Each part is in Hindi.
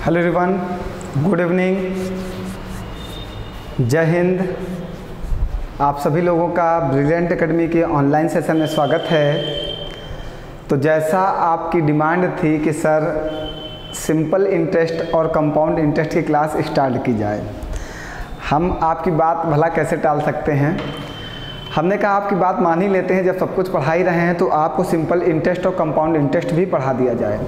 हेलो एवरीवन, गुड इवनिंग, जय हिंद। आप सभी लोगों का ब्रिलियंट एकेडमी के ऑनलाइन सेशन में स्वागत है। तो जैसा आपकी डिमांड थी कि सर सिंपल इंटरेस्ट और कंपाउंड इंटरेस्ट की क्लास स्टार्ट की जाए, हम आपकी बात भला कैसे टाल सकते हैं। हमने कहा आपकी बात मान ही लेते हैं, जब सब कुछ पढ़ा ही रहे हैं तो आपको सिंपल इंटरेस्ट और कंपाउंड इंटरेस्ट भी पढ़ा दिया जाए।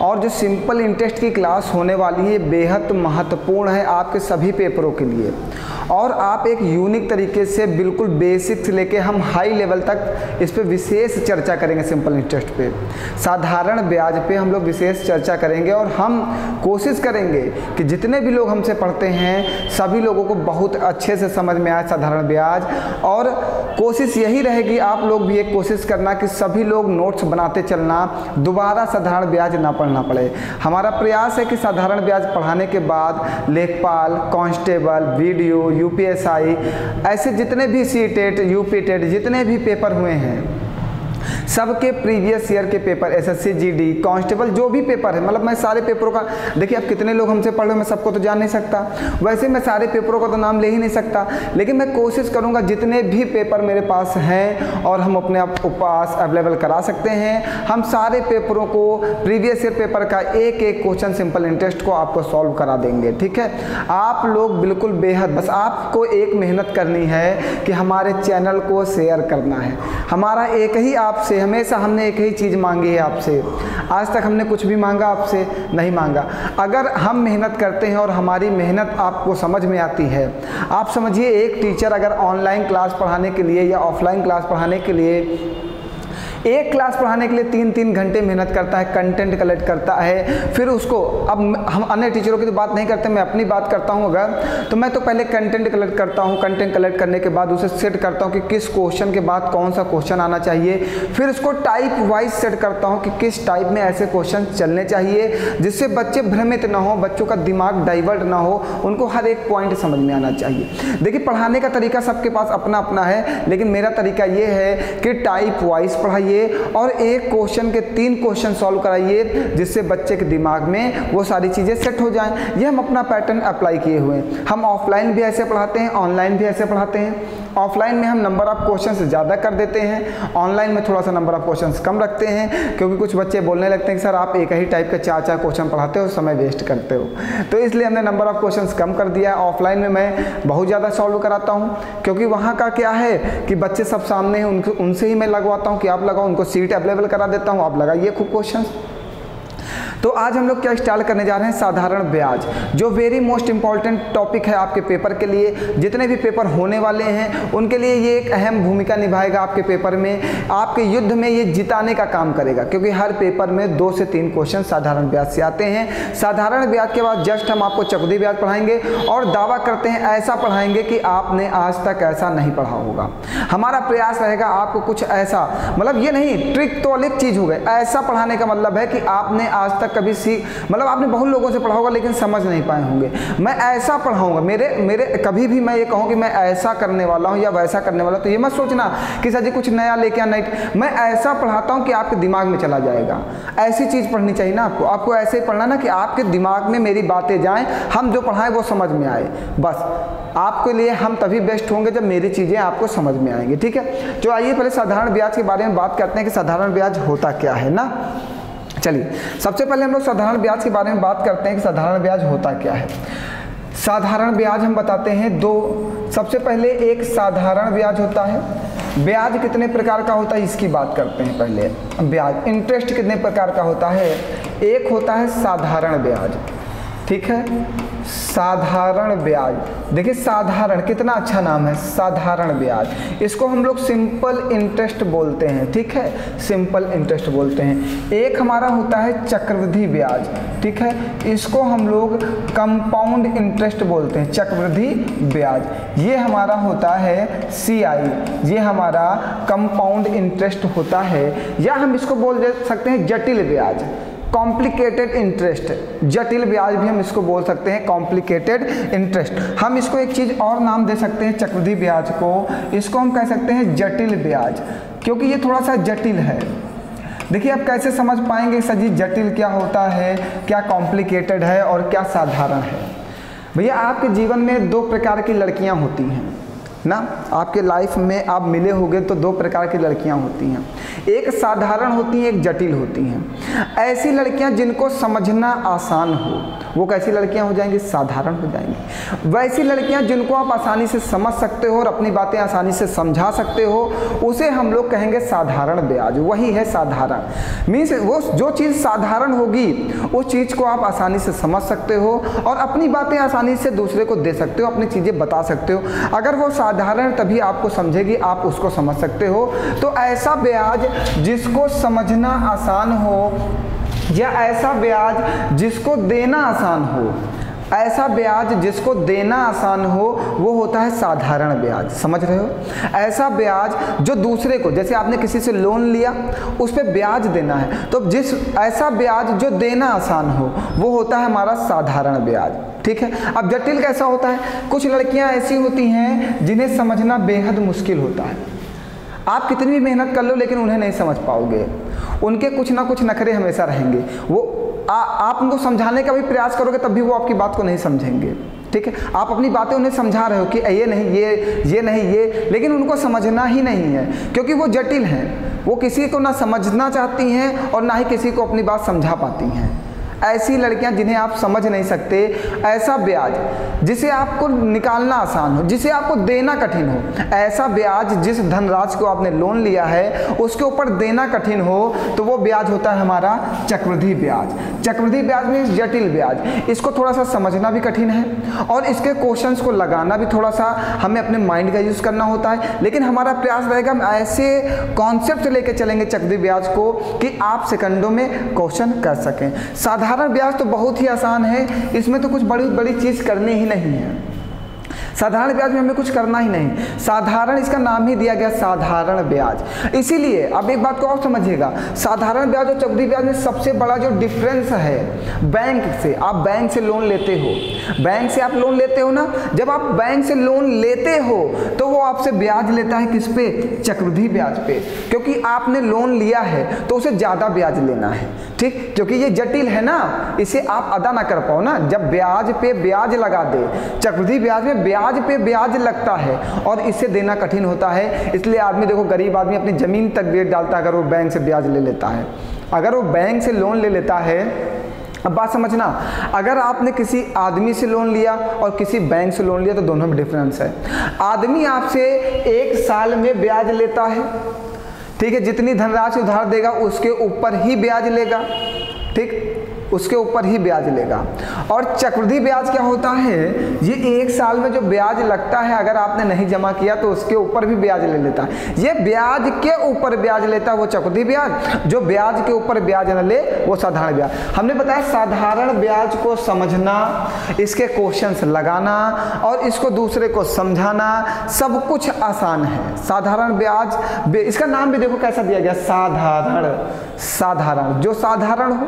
और जो सिंपल इंटरेस्ट की क्लास होने वाली है बेहद महत्वपूर्ण है आपके सभी पेपरों के लिए, और आप एक यूनिक तरीके से बिल्कुल बेसिक से लेके हम हाई लेवल तक इस पे विशेष चर्चा करेंगे। सिंपल इंटरेस्ट पे, साधारण ब्याज पे हम लोग विशेष चर्चा करेंगे, और हम कोशिश करेंगे कि जितने भी लोग हमसे पढ़ते हैं सभी लोगों को बहुत अच्छे से समझ में आए साधारण ब्याज। और कोशिश यही रहेगी, आप लोग भी एक कोशिश करना कि सभी लोग नोट्स बनाते चलना, दोबारा साधारण ब्याज ना पढ़ना पड़े। हमारा प्रयास है कि साधारण ब्याज पढ़ाने के बाद लेखपाल, कांस्टेबल, वीडियो, यूपीएसआई, ऐसे जितने भी सीटेट, यूपी टेट जितने भी पेपर हुए हैं सबके प्रीवियस ईयर के पेपर, एसएससी, जीडी, कांस्टेबल जो भी पेपर है, मतलब मैं सारे पेपरों का, देखिए अब कितने लोग हमसे पढ़ रहे हैं मैं सबको तो जान नहीं सकता, वैसे मैं सारे पेपरों का तो नाम ले ही नहीं सकता, लेकिन मैं कोशिश करूंगा जितने भी पेपर मेरे पास हैं और हम अपने आप पास अवेलेबल करा सकते हैं, हम सारे पेपरों को प्रीवियस ईयर पेपर का एक एक क्वेश्चन सिंपल इंटरेस्ट को आपको सॉल्व करा देंगे। ठीक है, आप लोग बिल्कुल बेहद, बस आपको एक मेहनत करनी है कि हमारे चैनल को शेयर करना है। हमारा एक ही आपसे, हमेशा हमने एक ही चीज़ मांगी है आपसे, आज तक हमने कुछ भी मांगा आपसे नहीं मांगा। अगर हम मेहनत करते हैं और हमारी मेहनत आपको समझ में आती है, आप समझिए एक टीचर अगर ऑनलाइन क्लास पढ़ाने के लिए या ऑफलाइन क्लास पढ़ाने के लिए, एक क्लास पढ़ाने के लिए 3-3 घंटे मेहनत करता है, कंटेंट कलेक्ट करता है, फिर उसको, अब हम अन्य टीचरों की तो बात नहीं करते, मैं अपनी बात करता हूँ अगर, तो मैं तो पहले कंटेंट कलेक्ट करता हूँ, कंटेंट कलेक्ट करने के बाद उसे सेट करता हूँ कि किस क्वेश्चन के बाद कौन सा क्वेश्चन आना चाहिए, फिर उसको टाइप वाइज सेट करता हूँ कि किस टाइप में ऐसे क्वेश्चन चलने चाहिए जिससे बच्चे भ्रमित ना हो, बच्चों का दिमाग डाइवर्ट ना हो, उनको हर एक पॉइंट समझ में आना चाहिए। देखिए पढ़ाने का तरीका सबके पास अपना अपना है, लेकिन मेरा तरीका ये है कि टाइप वाइज पढ़ाइए और एक क्वेश्चन के 3 क्वेश्चन सॉल्व कराइए जिससे बच्चे के दिमाग में वो सारी चीज़ें सेट हो जाएं। ये हम अपना पैटर्न अप्लाई किए हुए हैं। हम ऑफलाइन भी ऐसे पढ़ाते हैं, ऑनलाइन भी ऐसे पढ़ाते हैं। ऑफलाइन में हम नंबर ऑफ क्वेश्चंस ज़्यादा कर देते हैं, ऑनलाइन में थोड़ा सा नंबर ऑफ क्वेश्चंस कम रखते हैं, क्योंकि कुछ बच्चे बोलने लगते हैं कि सर आप एक ही टाइप के 4-4 क्वेश्चन पढ़ाते हो, समय वेस्ट करते हो, तो इसलिए हमने नंबर ऑफ क्वेश्चंस कम कर दिया है। ऑफलाइन में मैं बहुत ज़्यादा सॉल्व कराता हूँ, क्योंकि वहाँ का क्या है कि बच्चे सब सामने हैं, उनसे ही मैं लगवाता हूँ कि आप लगाओ, उनको सीट अवेलेबल करा देता हूँ, आप लगाइए खूब क्वेश्चन। तो आज हम लोग क्या स्टार्ट करने जा रहे हैं, साधारण ब्याज, जो वेरी मोस्ट इंपॉर्टेंट टॉपिक है आपके पेपर के लिए। जितने भी पेपर होने वाले हैं उनके लिए ये एक अहम भूमिका निभाएगा आपके पेपर में, आपके युद्ध में ये जिताने का काम करेगा, क्योंकि हर पेपर में 2 से 3 क्वेश्चन साधारण ब्याज से आते हैं। साधारण ब्याज के बाद जस्ट हम आपको चक्रवृद्धि ब्याज पढ़ाएंगे, और दावा करते हैं ऐसा पढ़ाएंगे कि आपने आज तक ऐसा नहीं पढ़ा होगा। हमारा प्रयास रहेगा आपको कुछ ऐसा, मतलब ये नहीं ट्रिक तो अलग चीज़ हो गई, ऐसा पढ़ाने का मतलब है कि आपने आज तक कभी मतलब आपने बहुत लोगों से पढ़ा होगा लेकिन समझ नहीं पाए होंगे। मैं ऐसा पढ़ाऊंगा, मेरे कभी भी मैं ये कहूँ कि मैं ऐसा करने वाला हूँ या वैसा करने वाला हूँ, तो ये मत सोचना कि सर जी कुछ नया लेके आना। मैं ऐसा पढ़ाता हूँ कि आपके दिमाग में चला जाएगा। ऐसी चीज़ पढ़नी चाहिए ना आपको ऐसे ही पढ़ना ना कि आपके दिमाग में मेरी बातें जाएँ, हम जो पढ़ाएं वो समझ में आए। बस आपके लिए हम तभी बेस्ट होंगे जब मेरी चीज़ें आपको समझ में आएंगी। ठीक है, तो आइए पहले साधारण ब्याज के बारे में बात करते हैं कि साधारण ब्याज होता क्या है ना। चलिए सबसे पहले हम लोग साधारण ब्याज के बारे में बात करते हैं कि साधारण ब्याज होता क्या है। साधारण ब्याज हम बताते हैं 2। सबसे पहले एक साधारण ब्याज होता है। ब्याज कितने प्रकार का होता है इसकी बात करते हैं पहले। ब्याज इंटरेस्ट कितने प्रकार का होता है, एक होता है साधारण ब्याज। ठीक है, साधारण ब्याज, देखिए साधारण कितना अच्छा नाम है, साधारण ब्याज। इसको हम लोग सिंपल इंटरेस्ट बोलते हैं। ठीक है, सिंपल इंटरेस्ट बोलते हैं। एक हमारा होता है चक्रवृद्धि ब्याज। ठीक है, इसको हम लोग कंपाउंड इंटरेस्ट बोलते हैं, चक्रवृद्धि ब्याज। ये हमारा होता है CI, ये हमारा कंपाउंड इंटरेस्ट होता है, या हम इसको बोल सकते हैं जटिल ब्याज, कॉम्प्लिकेटेड इंटरेस्ट। जटिल ब्याज भी हम इसको बोल सकते हैं, कॉम्प्लिकेटेड इंटरेस्ट। हम इसको एक चीज़ और नाम दे सकते हैं चक्रवृद्धि ब्याज को, इसको हम कह सकते हैं जटिल ब्याज, क्योंकि ये थोड़ा सा जटिल है। देखिए आप कैसे समझ पाएंगे सर जी जटिल क्या होता है, क्या कॉम्प्लिकेटेड है और क्या साधारण है। भैया आपके जीवन में दो प्रकार की लड़कियां होती हैं ना, आपके लाइफ में आप मिले होंगे तो दो प्रकार की लड़कियां होती हैं, एक साधारण होती हैं, एक जटिल होती हैं। ऐसी लड़कियां जिनको समझना आसान हो वो कैसी लड़कियां हो जाएंगी, साधारण हो जाएंगी। वैसी लड़कियां जिनको आप आसानी से समझ सकते हो और अपनी बातें आसानी से समझा सकते हो उसे हम लोग कहेंगे साधारण ब्याज, वही है साधारण। मीन्स वो जो चीज़ साधारण होगी उस चीज़ को आप आसानी से समझ सकते हो और अपनी बातें आसानी से दूसरे को दे सकते हो, अपनी चीज़ें बता सकते हो। अगर वो साधारण तभी आपको समझेगी, आप उसको समझ सकते हो। तो ऐसा ब्याज जिसको समझना आसान हो या ऐसा ब्याज जिसको देना आसान हो, ऐसा ब्याज जिसको देना आसान हो वो होता है साधारण ब्याज। समझ रहे हो? ऐसा ब्याज जो दूसरे को, जैसे आपने किसी से लोन लिया उस पर ब्याज देना है, तो जिस ऐसा ब्याज जो देना आसान हो वो होता है हमारा साधारण ब्याज। ठीक है। अब जटिल कैसा होता है, कुछ लड़कियां ऐसी होती हैं जिन्हें समझना बेहद मुश्किल होता है। आप कितनी भी मेहनत कर लो लेकिन उन्हें नहीं समझ पाओगे, उनके कुछ ना कुछ नखरे हमेशा रहेंगे। वो आप उनको समझाने का भी प्रयास करोगे तब भी वो आपकी बात को नहीं समझेंगे। ठीक है, आप अपनी बातें उन्हें समझा रहे हो कि ये नहीं ये नहीं ये, लेकिन उनको समझना ही नहीं है क्योंकि वो जटिल हैं। वो किसी को ना समझना चाहती हैं और ना ही किसी को अपनी बात समझा पाती हैं। ऐसी लड़कियां जिन्हें आप समझ नहीं सकते, ऐसा ब्याज जिसे आपको निकालना आसान हो, जिसे आपको देना कठिन हो, ऐसा ब्याज जिस धनराशि को आपने लोन लिया है उसके ऊपर देना कठिन हो तो वो ब्याज होता है हमारा चक्रवृद्धि ब्याज। चक्रवृद्धि ब्याज में जटिल ब्याज, इसको थोड़ा सा समझना भी कठिन है और इसके क्वेश्चंस को लगाना भी थोड़ा सा हमें अपने माइंड का यूज़ करना होता है। लेकिन हमारा प्रयास रहेगा हम ऐसे कॉन्सेप्ट लेके चलेंगे चक्रवृद्धि ब्याज को कि आप सेकंडों में क्वेश्चन कर सकें। साधारण ब्याज तो बहुत ही आसान है, इसमें तो कुछ बड़ी बड़ी चीज़ करनी ही नहीं है। साधारण ब्याज में हमें कुछ करना ही नहीं, साधारण इसका नाम ही दिया गया साधारण ब्याज। इसीलिए अब एक बात को और समझिएगा, साधारण ब्याज और चक्रवृद्धि ब्याज में सबसे बड़ा जो डिफरेंस है बैंक से, आप बैंक से लोन लेते हो, बैंक से आप लोन लेते हो ना, जब आप बैंक से लोन लेते हो तो वो आपसे ब्याज लेता है किस पे, चक्रवृद्धि ब्याज पे, क्योंकि आपने लोन लिया है तो उसे ज़्यादा ब्याज लेना है। ठीक, क्योंकि ये जटिल है ना, इसे आप अदा ना कर पाओ ना, जब ब्याज पे ब्याज लगा दे, चक्रवृद्धि ब्याज में ब्याज पे ब्याज लगता है और इसे देना कठिन होता है। इसलिए आदमी देखो, गरीब आदमी अपनी ज़मीन तक बेच डालता है अगर वो बैंक से ब्याज ले लेता है, अगर वो बैंक से लोन ले लेता है। अब बात समझना, अगर आपने किसी आदमी से लोन लिया और किसी बैंक से लोन लिया तो दोनों में डिफरेंस है। आदमी आपसे 1 साल में ब्याज लेता है, ठीक है, जितनी धनराशि उधार देगा उसके ऊपर ही ब्याज लेगा, ठीक, उसके ऊपर ही ब्याज लेगा। और चक्रवृद्धि ब्याज क्या होता है, ये 1 साल में जो ब्याज लगता है अगर आपने नहीं जमा किया तो उसके ऊपर भी ब्याज ले लेता है। ये ब्याज के ऊपर ब्याज लेता है वो चक्रवृद्धि ब्याज, जो ब्याज के ऊपर ब्याज न ले वो साधारण ब्याज। हमने बताया साधारण ब्याज को समझना, इसके क्वेश्चंस लगाना और इसको दूसरे को समझाना सब कुछ आसान है। साधारण ब्याज, इसका नाम भी देखो कैसा दिया गया, साधारण। साधारण, जो साधारण हो,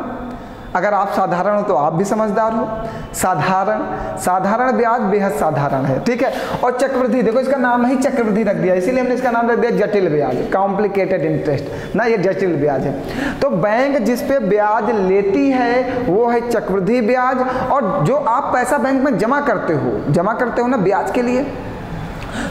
अगर आप साधारण हो तो आप भी समझदार हो। साधारण ब्याज बेहद साधारण है, ठीक है। और चक्रवृद्धि, देखो इसका नाम ही चक्रवृद्धि रख दिया, इसीलिए हमने इसका नाम रख दिया जटिल ब्याज, कॉम्प्लिकेटेड इंटरेस्ट ना, ये जटिल ब्याज है। तो बैंक जिस पे ब्याज लेती है वो है चक्रवृद्धि ब्याज, और जो आप पैसा बैंक में जमा करते हो ना ब्याज के लिए,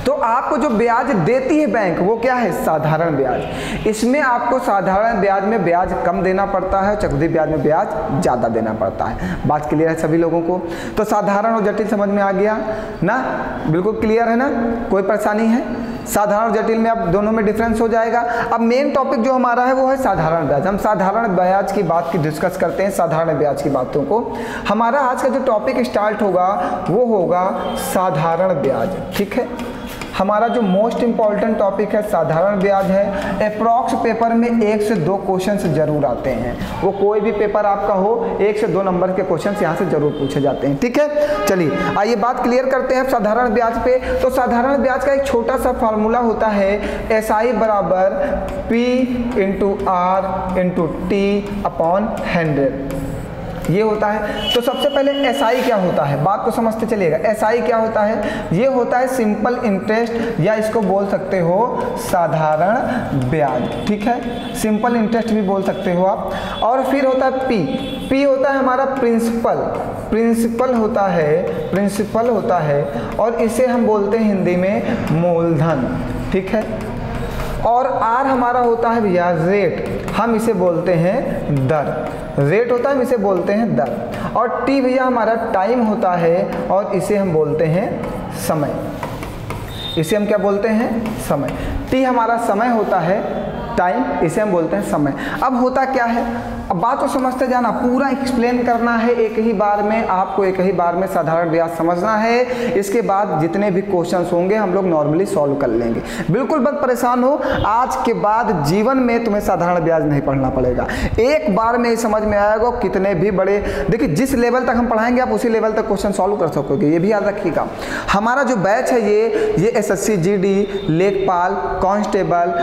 तो आपको जो ब्याज देती है बैंक वो क्या है, साधारण ब्याज। इसमें आपको साधारण ब्याज में ब्याज कम देना पड़ता है, चक्रवृद्धि ब्याज में ब्याज ज़्यादा देना पड़ता है। बात क्लियर है सभी लोगों को? तो साधारण और जटिल समझ में आ गया ना, बिल्कुल क्लियर है ना, कोई परेशानी है? साधारण और जटिल में अब दोनों में डिफरेंस हो जाएगा। अब मेन टॉपिक जो हमारा है वो है साधारण ब्याज। हम साधारण ब्याज की बात की डिस्कस करते हैं, साधारण ब्याज की बातों को। हमारा आज का जो टॉपिक स्टार्ट होगा वो होगा साधारण ब्याज, ठीक है। हमारा जो मोस्ट इम्पॉर्टेंट टॉपिक है साधारण ब्याज है। अप्रॉक्स पेपर में 1 से 2 क्वेश्चंस जरूर आते हैं, वो कोई भी पेपर आपका हो 1 से 2 नंबर के क्वेश्चंस यहाँ से जरूर पूछे जाते हैं, ठीक है। चलिए आइए बात क्लियर करते हैं साधारण ब्याज पे। तो साधारण ब्याज का एक छोटा सा फार्मूला होता है, SI बराबर P × R × T/100। ये होता है। तो सबसे पहले एसआई क्या होता है, बात को समझते चलिएगा। एसआई क्या होता है, ये होता है सिंपल इंटरेस्ट, या इसको बोल सकते हो साधारण ब्याज, ठीक है, सिंपल इंटरेस्ट भी बोल सकते हो आप। और फिर होता है पी, पी होता है हमारा प्रिंसिपल, प्रिंसिपल होता है, प्रिंसिपल होता है, और इसे हम बोलते हैं हिंदी में मूलधन, ठीक है। और आर हमारा होता है भैया रेट, हम इसे बोलते हैं दर, रेट होता है, हम इसे बोलते हैं दर। और टी भैया हमारा टाइम होता है, और इसे हम बोलते हैं समय, इसे हम क्या बोलते हैं, समय। टी हमारा समय होता है, टाइम इसे हम बोलते हैं समय। अब होता क्या है, अब बात को समझते जाना, पूरा एक्सप्लेन करना है एक ही बार में, आपको एक ही बार में साधारण ब्याज समझना है। इसके बाद जितने भी क्वेश्चंस होंगे हम लोग नॉर्मली सॉल्व कर लेंगे। बिल्कुल मत परेशान हो, आज के बाद जीवन में तुम्हें साधारण ब्याज नहीं पढ़ना पड़ेगा, एक बार में ही समझ में आएगा। कितने भी बड़े, देखिए जिस लेवल तक हम पढ़ाएंगे आप उसी लेवल तक क्वेश्चन सॉल्व कर सकोगे, ये भी याद रखिएगा। हमारा जो बैच है ये एसएससी जीडी, लेखपाल, कांस्टेबल,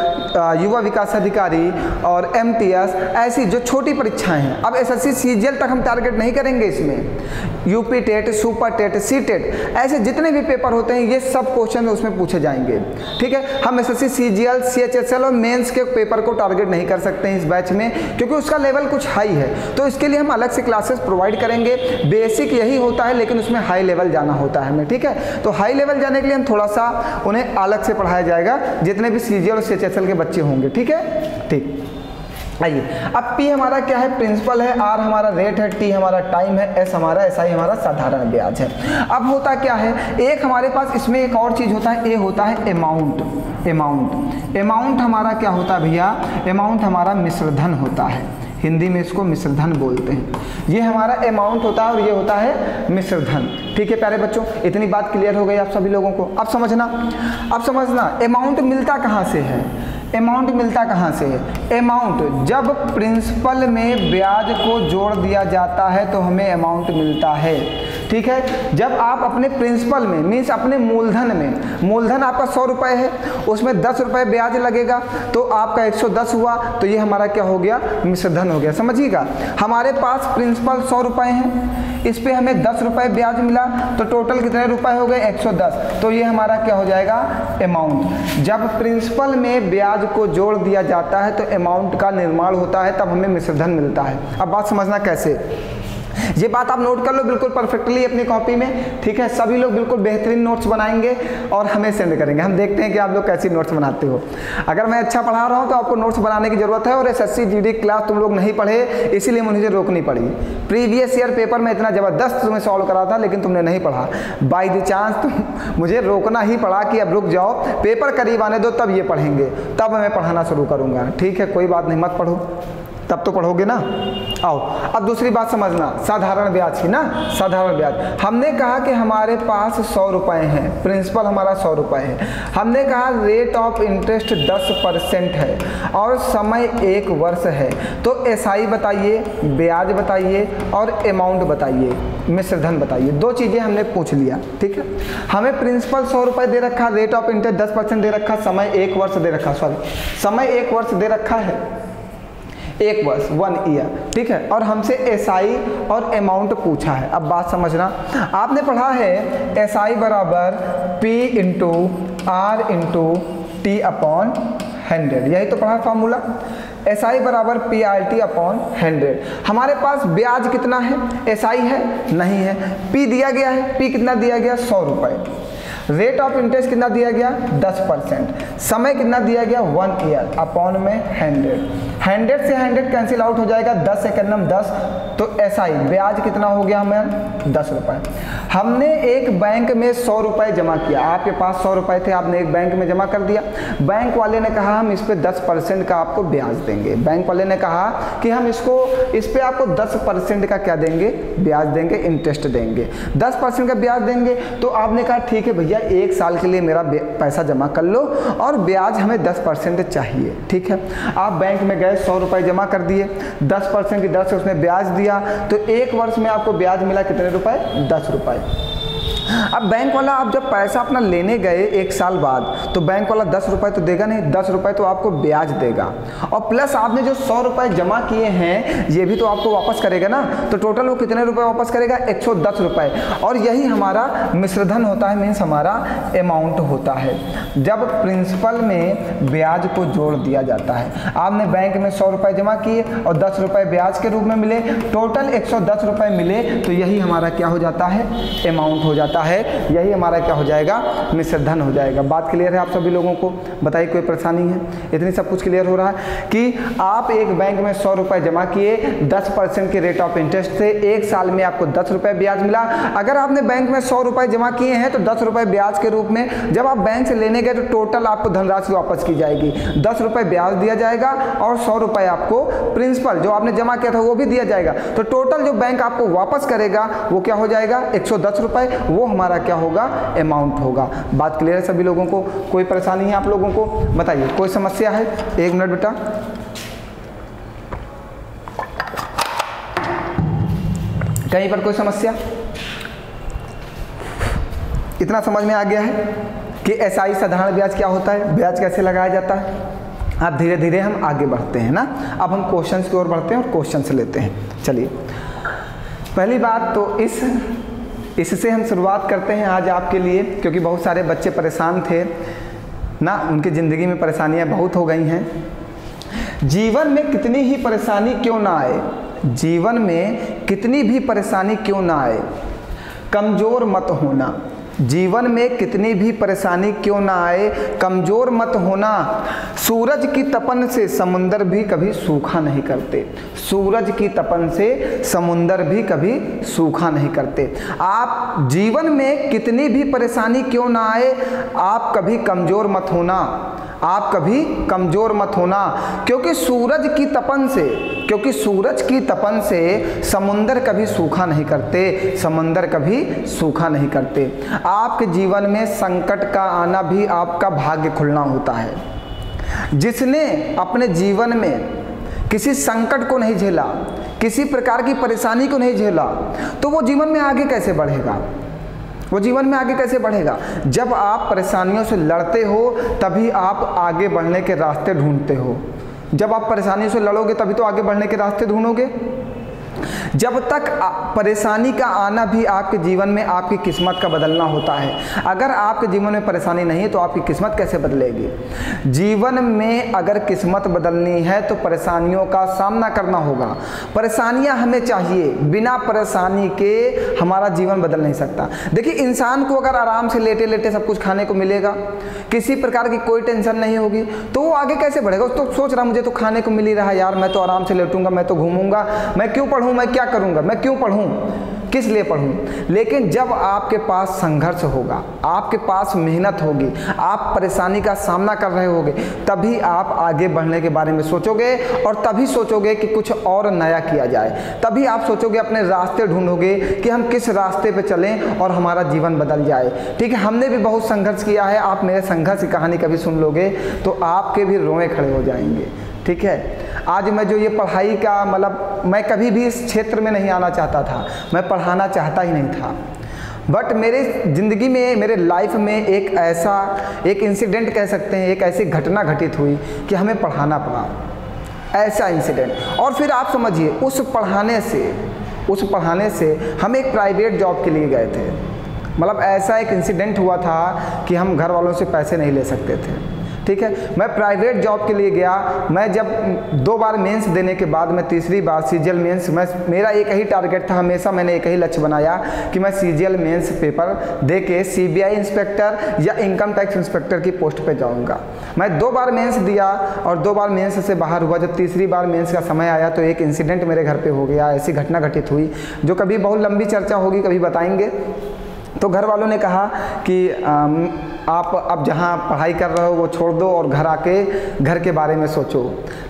युवा विकास अधिकारी और एमटीएस, ऐसी जो छोटी परीक्षाएं हैं। अब एसएससी सीजीएल तक हम टारगेट नहीं करेंगे, इसमें UP TET, super TET, C TET, ऐसे जितने भी पेपर होते हैं ये सब क्वेश्चन उसमें पूछे जाएंगे, ठीक है। हम एसएससी सीजीएल, सीएचएसएल और मेंस के पेपर को टारगेट नहीं कर सकते हैं इस बैच में, क्योंकि उसका लेवल कुछ हाई है। तो इसके लिए हम अलग से क्लासेस प्रोवाइड करेंगे। बेसिक यही होता है, लेकिन उसमें हाई लेवल जाना होता है हमें, ठीक है। तो हाई लेवल जाने के लिए हम थोड़ा सा उन्हें अलग से पढ़ाया जाएगा, जितने भी सीजीएल और सीएचएसएल के बच्चे होंगे, ठीक है। ठीक, आइए अब पी हमारा क्या है, प्रिंसिपल है, आर हमारा रेट है, टी हमारा टाइम है, एस हमारा एसआई हमारा साधारण ब्याज है। अब होता क्या है, एक हमारे पास इसमें एक और चीज होता है, ए होता है अमाउंट, अमाउंट, अमाउंट हमारा क्या होता है भैया, अमाउंट हमारा मिश्रधन होता है, हिंदी में इसको मिश्रधन बोलते हैं। ये हमारा अमाउंट होता है और ये होता है मिश्रधन, ठीक है प्यारे बच्चों। इतनी बात क्लियर हो गई आप सभी लोगों को। अब समझना अमाउंट मिलता कहाँ से है, अमाउंट मिलता कहाँ से है। अमाउंट जब प्रिंसिपल में ब्याज को जोड़ दिया जाता है तो हमें अमाउंट मिलता है, ठीक है। जब आप अपने प्रिंसिपल में मीन्स अपने मूलधन में, मूलधन आपका 100 रुपये है, उसमें 10 रुपये ब्याज लगेगा तो आपका 110 हुआ, तो ये हमारा क्या हो गया, मिश्रधन हो गया, समझिएगा। हमारे पास प्रिंसिपल 100 रुपये हैं, इस पे हमें 10 रुपये ब्याज मिला, तो टोटल कितने रुपए हो गए, 110, तो ये हमारा क्या हो जाएगा, अमाउंट। जब प्रिंसिपल में ब्याज को जोड़ दिया जाता है तो अमाउंट का निर्माण होता है, तब हमें मिश्रधन मिलता है। अब बात समझना कैसे, ये बात आप नोट कर लो बिल्कुल परफेक्टली अपनी कॉपी में, ठीक है। सभी लोग बिल्कुल बेहतरीन नोट्स बनाएंगे और हमें सेंड करेंगे, हम देखते हैं कि आप लोग कैसी नोट्स बनाते हो। अगर मैं अच्छा पढ़ा रहा हूँ तो आपको नोट्स बनाने की जरूरत है। और एसएससी जीडी क्लास तुम लोग नहीं पढ़े, इसीलिए मुझे रोकनी पड़ी। प्रीवियस ईयर पेपर में इतना ज़बरदस्त तुम्हें सॉल्व करा था, लेकिन तुमने नहीं पढ़ा, बाई द चांस मुझे रोकना ही पड़ा कि अब रुक जाओ, पेपर करीब आने दो तब ये पढ़ेंगे, तब मैं पढ़ाना शुरू करूँगा, ठीक है। कोई बात नहीं, मत पढ़ो, तब तो पढ़ोगे ना। आओ अब दूसरी बात समझना, साधारण ब्याज की ना, साधारण ब्याज। हमने कहा कि हमारे पास 100 रुपये हैं, प्रिंसिपल हमारा 100 रुपये है। हमने कहा रेट ऑफ इंटरेस्ट 10% है और समय 1 वर्ष है। तो एसआई बताइए, ब्याज बताइए और अमाउंट बताइए, मिश्रधन बताइए। 2 चीज़ें हमने पूछ लिया, ठीक है। हमें प्रिंसिपल 100 रुपये दे रखा, रेट ऑफ इंटरेस्ट 10% दे रखा, समय 1 वर्ष दे रखा, समय 1 वर्ष दे रखा है, 1 वर्ष 1 ईयर, ठीक है। और हमसे एसआई और अमाउंट पूछा है। अब बात समझना, आपने पढ़ा है एसआई बराबर P into R into T upon 100, यही तो पढ़ा फॉर्मूला। एसआई बराबर PRT अपॉन 100। हमारे पास ब्याज कितना है, एसआई है नहीं है, P दिया गया है, P कितना दिया गया, 100 रुपये। रेट ऑफ इंटरेस्ट कितना दिया गया, 10%। समय कितना दिया गया, 1 ईयर अपॉन में 100 से 100 कैंसिल आउट हो जाएगा, 10 सेकंड में 10, तो एसआई ब्याज कितना हो गया हमें, 10 रुपये। हमने एक बैंक में 100 रुपये जमा किया, आपके पास 100 रुपये थे, आपने एक बैंक में जमा कर दिया। बैंक वाले ने कहा हम इस पर 10% का आपको ब्याज देंगे। बैंक वाले ने कहा कि हम इस पर आपको 10% का क्या देंगे, ब्याज देंगे, इंटरेस्ट देंगे, 10% का ब्याज देंगे। तो आपने कहा ठीक है भैया, 1 साल के लिए मेरा पैसा जमा कर लो और ब्याज हमें 10% चाहिए, ठीक है। आप बैंक में गए, 100 रुपये जमा कर दिए, 10% की दर से उसने ब्याज दिया, तो 1 वर्ष में आपको ब्याज मिला कितने रुपए, 10 रुपये। अब बैंक वाला आप जब पैसा अपना लेने गए 1 साल बाद, तो बैंक वाला 10 रुपये तो देगा नहीं, 10 रुपये तो आपको ब्याज देगा, और प्लस आपने जो 100 रुपये जमा किए हैं ये भी तो आपको वापस करेगा ना। तो टोटल वो कितने रुपए वापस करेगा? 110 रुपये। और यही हमारा मिश्रधन होता है, मीन्स हमारा अमाउंट होता है जब प्रिंसिपल में ब्याज को जोड़ दिया जाता है। आपने बैंक में 100 रुपये जमा किए और 10 रुपये ब्याज के रूप में मिले, टोटल 110 रुपये मिले, तो यही हमारा क्या हो जाता है? अमाउंट हो जाता है। यही हमारा क्या हो जाएगा? मिश्रधन हो जाएगा। बात क्लियर है आप सभी लोगों को? बताइए कोई परेशानी है? इतनी सब कुछ क्लियर हो रहा है कि आप एक बैंक में 100 रुपये जमा किए, 10% के रेट ऑफ इंटरेस्ट से 1 साल में आपको 10 रुपये ब्याज मिला। अगर आपने बैंक में 100 रुपये जमा किए हैं तो 10 रुपये ब्याज के रूप में जब आप बैंक से लेने गए तो टोटल आपको धनराशि वापस की जाएगी, 10 रुपये ब्याज दिया जाएगा और 100 रुपये आपको प्रिंसिपल जो आपने जमा किया था वो भी दिया जाएगा। तो टोटल जो बैंक आपको वापस करेगा वो क्या हो जाएगा? 110 रुपये। वो हमारा क्या होगा? अमाउंट होगा। बात क्लियर है सभी लोगों को? कोई परेशानी है आप लोगों को? बताइए कोई समस्या है? 1 मिनट बेटा। कहीं पर कोई समस्या? इतना समझ में आ गया है कि एसआई साधारण ब्याज क्या होता है, ब्याज कैसे लगाया जाता है। अब धीरे धीरे हम आगे बढ़ते हैं ना। अब हम क्वेश्चंस की ओर बढ़ते हैं और क्वेश्चंस लेते हैं। चलिए पहली बात तो इससे हम शुरुआत करते हैं आज आपके लिए, क्योंकि बहुत सारे बच्चे परेशान थे ना, उनकी ज़िंदगी में परेशानियां बहुत हो गई हैं। जीवन में कितनी ही परेशानी क्यों ना आए, जीवन में कितनी भी परेशानी क्यों ना आए, कमज़ोर मत होना। जीवन में कितनी भी परेशानी क्यों ना आए, कमज़ोर मत होना। सूरज की तपन से समुंदर भी कभी सूखा नहीं करते, सूरज की तपन से समुंदर भी कभी सूखा नहीं करते। आप जीवन में कितनी भी परेशानी क्यों ना आए, आप कभी कमज़ोर मत होना, आप कभी कमज़ोर मत होना, क्योंकि सूरज की तपन से समुंदर कभी सूखा नहीं करते, समंदर कभी सूखा नहीं करते। आपके जीवन में संकट का आना भी आपका भाग्य खुलना होता है। जिसने अपने जीवन में किसी संकट को नहीं झेला, किसी प्रकार की परेशानी को नहीं झेला, तो वो जीवन में आगे कैसे बढ़ेगा? वो जीवन में आगे कैसे बढ़ेगा? जब आप परेशानियों से लड़ते हो तभी आप आगे बढ़ने के रास्ते ढूंढते हो। जब आप परेशानियों से लड़ोगे तभी तो आगे बढ़ने के रास्ते ढूंढोगे। जब तक परेशानी का आना भी आपके जीवन में आपकी किस्मत का बदलना होता है। अगर आपके जीवन में परेशानी नहीं है तो आपकी किस्मत कैसे बदलेगी? जीवन में अगर किस्मत बदलनी है तो परेशानियों का सामना करना होगा। परेशानियां हमें चाहिए, बिना परेशानी के हमारा जीवन बदल नहीं सकता। देखिए इंसान को अगर आराम से लेटे लेटे सब कुछ खाने को मिलेगा, किसी प्रकार की कोई टेंशन नहीं होगी, तो वो आगे कैसे बढ़ेगा? उसको सोच रहा मुझे तो खाने को मिल ही रहा यार, मैं तो आराम से लेटूंगा, मैं तो घूमूंगा, मैं क्यों पढ़ूं, मैं क्या करूंगा, मैं क्यों पढ़ूं, किस लिए पढ़ूं? लेकिन जब आपके पास संघर्ष होगा, आपके पास मेहनत होगी, आप परेशानी का सामना कर रहे होगे, तभी आप आगे बढ़ने के बारे में सोचोगे और तभी सोचोगे कि कुछ और नया किया जाए। तभी आप सोचोगे, अपने रास्ते ढूंढोगे कि हम किस रास्ते पे चलें और हमारा जीवन बदल जाए। ठीक है, हमने भी बहुत संघर्ष किया है। आप मेरे संघर्ष की कहानी कभी सुन लोगे तो आपके भी रोए खड़े हो जाएंगे। ठीक है, आज मैं जो ये पढ़ाई का मतलब, मैं कभी भी इस क्षेत्र में नहीं आना चाहता था, मैं पढ़ाना चाहता ही नहीं था, बट मेरे ज़िंदगी में, मेरे लाइफ में एक इंसिडेंट कह सकते हैं, एक ऐसी घटना घटित हुई कि हमें पढ़ाना पड़ा, ऐसा इंसिडेंट। और फिर आप समझिए, उस पढ़ाने से हम एक प्राइवेट जॉब के लिए गए थे। मतलब ऐसा एक इंसिडेंट हुआ था कि हम घर वालों से पैसे नहीं ले सकते थे। ठीक है, मैं प्राइवेट जॉब के लिए गया। मैं जब 2 बार मेंस देने के बाद मैं तीसरी बार सीजीएल मेंस, मेरा एक ही टारगेट था, हमेशा मैंने एक ही लक्ष्य बनाया कि मैं सीजीएल मेंस पेपर दे के सीबीआई इंस्पेक्टर या इनकम टैक्स इंस्पेक्टर की पोस्ट पे जाऊंगा। मैं 2 बार मेंस दिया और 2 बार मेंस से बाहर हुआ। जब तीसरी बार मेंस का समय आया तो एक इंसिडेंट मेरे घर पे हो गया, ऐसी घटना घटित हुई जो कभी बहुत लंबी चर्चा होगी, कभी बताएंगे। तो घर वालों ने कहा कि आप अब जहाँ पढ़ाई कर रहे हो वो छोड़ दो और घर आके घर के बारे में सोचो।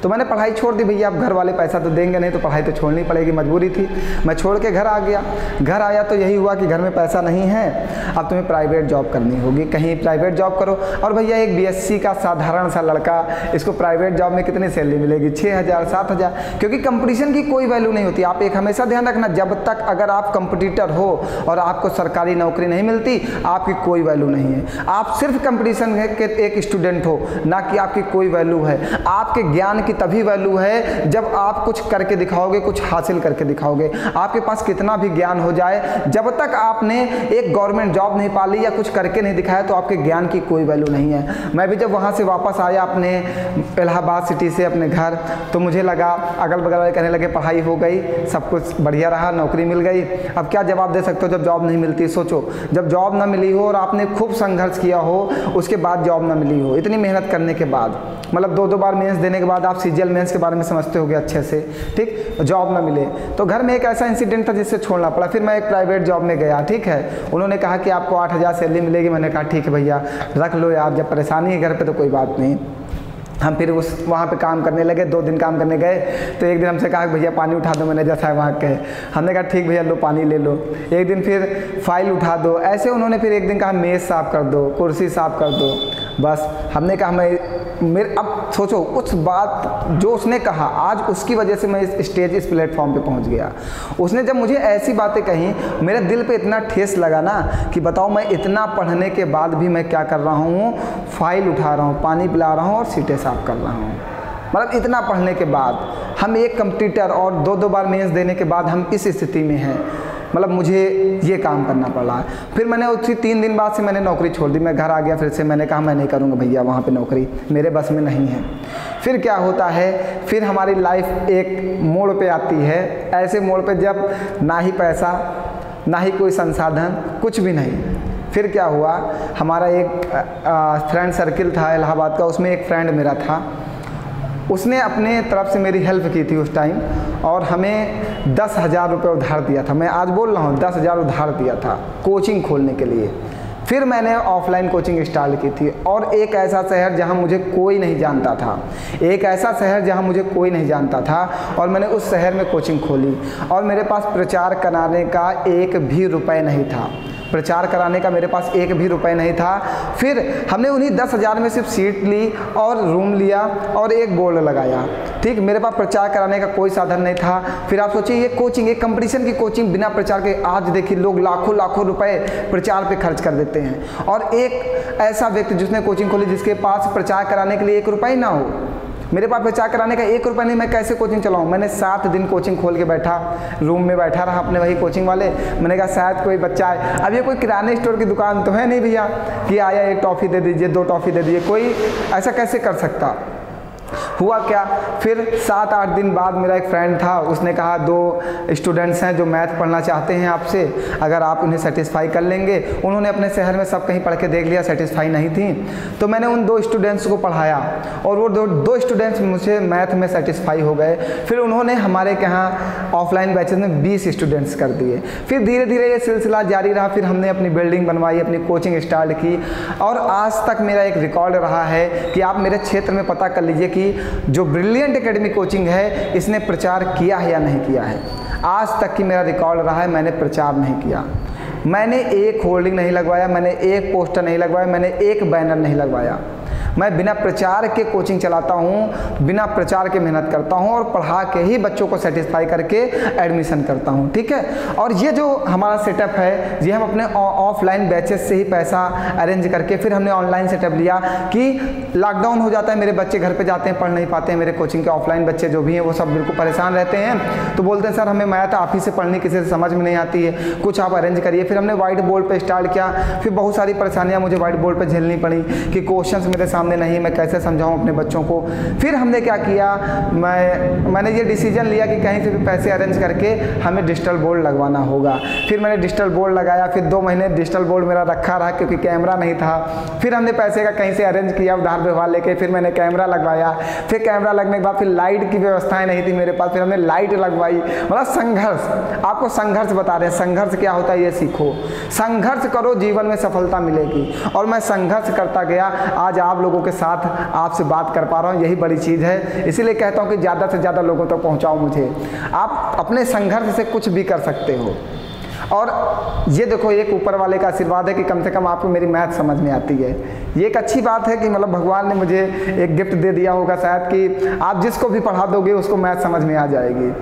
तो मैंने पढ़ाई छोड़ दी भैया, अब घर वाले पैसा तो देंगे नहीं तो पढ़ाई तो छोड़नी पड़ेगी, मजबूरी थी। मैं छोड़ के घर आ गया। घर आया तो यही हुआ कि घर में पैसा नहीं है, अब तुम्हें प्राइवेट जॉब करनी होगी, कहीं प्राइवेट जॉब करो। और भैया एक बीएससी का साधारण सा लड़का, इसको प्राइवेट जॉब में कितनी सैलरी मिलेगी? 6,000 7,000, क्योंकि कंपटीशन की कोई वैल्यू नहीं होती। आप एक हमेशा ध्यान रखना, जब तक अगर आप कंपटीटर हो और आपको सरकारी नौकरी नहीं मिलती, आपकी कोई वैल्यू नहीं है। आप सिर्फ कंपटीशन के एक स्टूडेंट हो, ना कि आपकी कोई वैल्यू है। आपके ज्ञान की तभी वैल्यू है जब आप कुछ करके दिखाओगे, कुछ हासिल करके दिखाओगे। आपके पास कितना भी ज्ञान हो जाए, जब तक आपने एक गवर्नमेंट जॉब नहीं पाली या कुछ करके नहीं दिखाया तो आपके ज्ञान की कोई वैल्यू नहीं है। मैं भी जब वहाँ से वापस आया अपने इलाहाबाद सिटी से अपने घर, तो मुझे लगा, अगल बगल वाले कहने लगे पढ़ाई हो गई, सब कुछ बढ़िया रहा, नौकरी मिल गई। अब क्या जवाब दे सकते हो जब जॉब नहीं मिलती? सोचो, जब जॉब ना मिली हो और आपने खूब संघर्ष किया हो, उसके बाद जॉब ना मिली हो, इतनी मेहनत करने के बाद, मतलब 2 बार मेंस देने के बाद आप सीजीएल मेंस के बारे में समझते होगे अच्छे से, ठीक, जॉब ना मिले तो घर में एक ऐसा इंसिडेंट था जिससे छोड़ना पड़ा। फिर मैं एक प्राइवेट जॉब में गया, ठीक है। उन्होंने कहा कि आपको 8,000 सैलरी मिलेगी। मैंने कहा ठीक है भैया, रख लो यार, जब परेशानी है घर पे तो कोई बात नहीं। हम फिर वहाँ पे काम करने लगे। 2 दिन काम करने गए तो एक दिन हमसे कहा भैया पानी उठा दो, मैनेजर साहब वहाँ के। हमने कहा ठीक भैया, लो पानी ले लो। एक दिन फिर फाइल उठा दो, ऐसे उन्होंने फिर एक दिन कहा मेज़ साफ़ कर दो, कुर्सी साफ़ कर दो। बस हमने कहा अब सोचो, उस बात जो उसने कहा, आज उसकी वजह से मैं इस स्टेज, इस प्लेटफॉर्म पे पहुंच गया। उसने जब मुझे ऐसी बातें कही, मेरे दिल पे इतना ठेस लगा ना कि बताओ, मैं इतना पढ़ने के बाद भी मैं क्या कर रहा हूँ, फाइल उठा रहा हूँ, पानी पिला रहा हूँ और सीटें साफ कर रहा हूँ। मतलब इतना पढ़ने के बाद हम एक कंप्यूटर और 2 बार मेंस देने के बाद हम इस स्थिति में हैं। मतलब मुझे ये काम करना पड़ रहा है। फिर मैंने उसी 3 दिन बाद से मैंने नौकरी छोड़ दी। मैं घर आ गया, फिर से मैंने कहा मैं नहीं करूँगा भैया वहाँ पे नौकरी, मेरे बस में नहीं है। फिर क्या होता है, फिर हमारी लाइफ एक मोड़ पे आती है, ऐसे मोड़ पे जब ना ही पैसा, ना ही कोई संसाधन, कुछ भी नहीं। फिर क्या हुआ, हमारा एक फ्रेंड सर्किल था इलाहाबाद का, उसमें एक फ्रेंड मेरा था, उसने अपने तरफ से मेरी हेल्प की थी उस टाइम और हमें 10,000 रुपये उधार दिया था। मैं आज बोल रहा हूँ 10,000 उधार दिया था कोचिंग खोलने के लिए। फिर मैंने ऑफलाइन कोचिंग स्टार्ट की थी और एक ऐसा शहर जहाँ मुझे कोई नहीं जानता था, एक ऐसा शहर जहाँ मुझे कोई नहीं जानता था, और मैंने उस शहर में कोचिंग खोली और मेरे पास प्रचार कराने का 1 भी रुपये नहीं था। प्रचार कराने का मेरे पास 1 भी रुपये नहीं था। फिर हमने उन्हीं 10,000 में सिर्फ सीट ली और रूम लिया और एक बोर्ड लगाया, ठीक। मेरे पास प्रचार कराने का कोई साधन नहीं था। फिर आप सोचिए, ये कोचिंग, एक कंपटीशन की कोचिंग बिना प्रचार के, आज देखिए लोग लाखों रुपए प्रचार पे खर्च कर देते हैं, और एक ऐसा व्यक्ति जिसने कोचिंग खोली जिसके पास प्रचार कराने के लिए 1 रुपये ना हो। मेरे पास प्रचार कराने का 1 रुपये नहीं, मैं कैसे कोचिंग चलाऊँ? मैंने 7 दिन कोचिंग खोल के बैठा, रूम में बैठा रहा अपने वही कोचिंग वाले। मैंने कहा शायद कोई बच्चा आए। अब ये कोई किराने स्टोर की दुकान तो है नहीं भैया कि आया 1 टॉफ़ी दे दीजिए, 2 टॉफ़ी दे दीजिए, कोई ऐसा कैसे कर सकता। हुआ क्या, फिर 7-8 दिन बाद मेरा एक फ्रेंड था, उसने कहा 2 स्टूडेंट्स हैं जो मैथ पढ़ना चाहते हैं आपसे, अगर आप उन्हें सेटिस्फाई कर लेंगे। उन्होंने अपने शहर में सब कहीं पढ़ के देख लिया, सेटिस्फाई नहीं थी, तो मैंने उन 2 स्टूडेंट्स को पढ़ाया और वो 2 स्टूडेंट्स मुझे मैथ में सेटिस्फाई हो गए। फिर उन्होंने हमारे यहाँ ऑफलाइन बैचेज में 20 स्टूडेंट्स कर दिए। फिर धीरे धीरे ये सिलसिला जारी रहा। फिर हमने अपनी बिल्डिंग बनवाई, अपनी कोचिंग स्टार्ट की, और आज तक मेरा एक रिकॉर्ड रहा है कि आप मेरे क्षेत्र में पता कर लीजिए कि जो ब्रिलियंट एकेडमी कोचिंग है, इसने प्रचार किया है या नहीं किया है। आज तक की मेरा रिकॉर्ड रहा है, मैंने प्रचार नहीं किया, मैंने एक होर्डिंग नहीं लगवाया, मैंने एक पोस्टर नहीं लगवाया, मैंने एक बैनर नहीं लगवाया। मैं बिना प्रचार के कोचिंग चलाता हूँ, बिना प्रचार के मेहनत करता हूँ और पढ़ा के ही बच्चों को सेटिस्फाई करके एडमिशन करता हूँ, ठीक है। और ये जो हमारा सेटअप है, ये हम अपने ऑफलाइन बैचेस से ही पैसा अरेंज करके फिर हमने ऑनलाइन सेटअप लिया कि लॉकडाउन हो जाता है, मेरे बच्चे घर पे जाते हैं, पढ़ नहीं पाते हैं। मेरे कोचिंग के ऑफलाइन बच्चे जो भी हैं वो सब बिल्कुल परेशान रहते हैं, तो बोलते हैं सर हमें मैथ आप ही से पढ़नी, किसी से समझ में नहीं आती है, कुछ आप अरेंज करिए। फिर हमने व्हाइट बोर्ड पर स्टार्ट किया, फिर बहुत सारी परेशानियाँ मुझे व्हाइट बोर्ड पर झेलनी पड़ी कि क्वेश्चन मेरे सामने सामने नहीं, मैं कैसे समझाऊँ अपने बच्चों को। फिर हमने क्या किया, मैंने ये डिसीजन लिया कि कहीं से भी पैसे अरेंज करके हमें डिजिटल बोर्ड लगवाना होगा। फिर मैंने डिजिटल बोर्ड लगाया, फिर 2 महीने डिजिटल बोर्ड मेरा रखा रहा क्योंकि कैमरा नहीं था। फिर हमने पैसे का कहीं से अरेंज किया उधार व्यवहार लेके, फिर मैंने कैमरा लगवाया। फिर कैमरा लगने के बाद फिर लाइट की व्यवस्थाएं नहीं थी मेरे पास, फिर हमने लाइट लगवाई। मतलब संघर्ष, आपको संघर्ष बता रहे हैं, संघर्ष क्या होता है ये सीखो। संघर्ष करो, जीवन में सफलता मिलेगी। और मैं संघर्ष करता गया, आज आप लोगों के साथ आपसे बात कर पा रहा हूँ, यही बड़ी चीज़ है। इसीलिए कहता हूँ कि ज़्यादा से ज़्यादा लोगों तक पहुँचाओ मुझे। आप अपने संघर्ष से कुछ भी कर सकते हो। और ये देखो, एक ऊपर वाले का आशीर्वाद है कि कम से कम आपको मेरी मैथ समझ में आती है। ये एक अच्छी बात है कि मतलब भगवान ने मुझे एक गिफ्ट दे दिया होगा शायद कि आप जिसको भी पढ़ा दोगे उसको मैथ समझ में आ जाएगी।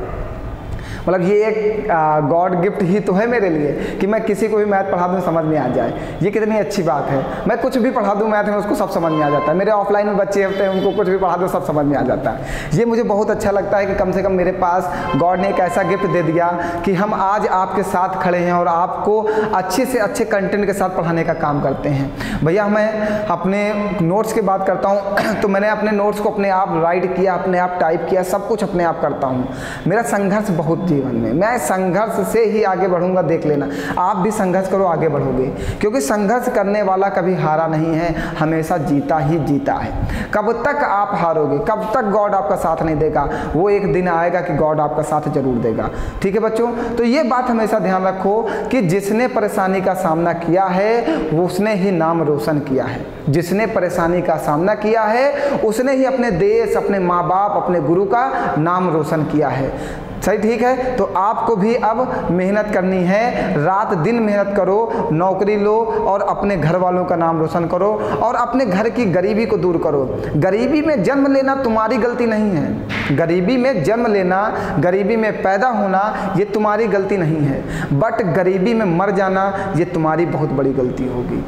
मतलब ये एक गॉड गिफ्ट ही तो है मेरे लिए कि मैं किसी को भी मैथ पढ़ा दूँ समझ में आ जाए। ये कितनी अच्छी बात है। मैं कुछ भी पढ़ा दूँ मैथ में उसको सब समझ में आ जाता है। मेरे ऑफलाइन में बच्चे होते हैं, उनको कुछ भी पढ़ा दो सब समझ में आ जाता है। ये मुझे बहुत अच्छा लगता है कि कम से कम मेरे पास गॉड ने एक ऐसा गिफ्ट दे दिया कि हम आज आपके साथ खड़े हैं और आपको अच्छे से अच्छे कंटेंट के साथ पढ़ाने का काम करते हैं। भैया मैं अपने नोट्स की बात करता हूँ तो मैंने अपने नोट्स को अपने आप राइट किया, अपने आप टाइप किया, सब कुछ अपने आप करता हूँ। मेरा संघर्ष बहुत जीवन में, मैं संघर्ष से ही आगे बढ़ूंगा। देख लेना, आप भी संघर्ष करो, आगे बढ़ोगे। क्योंकि संघर्ष करने वाला कभी हारा नहीं है, हमेशा जीता ही जीता है। कब तक आप हारोगे, कब तक गॉड आपका साथ नहीं देगा, वो एक दिन आएगा कि गॉड आपका साथ जरूर देगा। ठीक है बच्चों, तो ये बात हमेशा ध्यान रखो कि जिसने परेशानी का सामना किया है वो उसने ही नाम रोशन किया है। जिसने परेशानी का सामना किया है उसने ही अपने देश, अपने माँ बाप, अपने गुरु का नाम रोशन किया है। सही, ठीक है। तो आपको भी अब मेहनत करनी है, रात दिन मेहनत करो, नौकरी लो और अपने घर वालों का नाम रोशन करो और अपने घर की गरीबी को दूर करो। गरीबी में जन्म लेना तुम्हारी गलती नहीं है। गरीबी में जन्म लेना, गरीबी में पैदा होना ये तुम्हारी गलती नहीं है। बट गरीबी में मर जाना ये तुम्हारी बहुत बड़ी गलती होगी।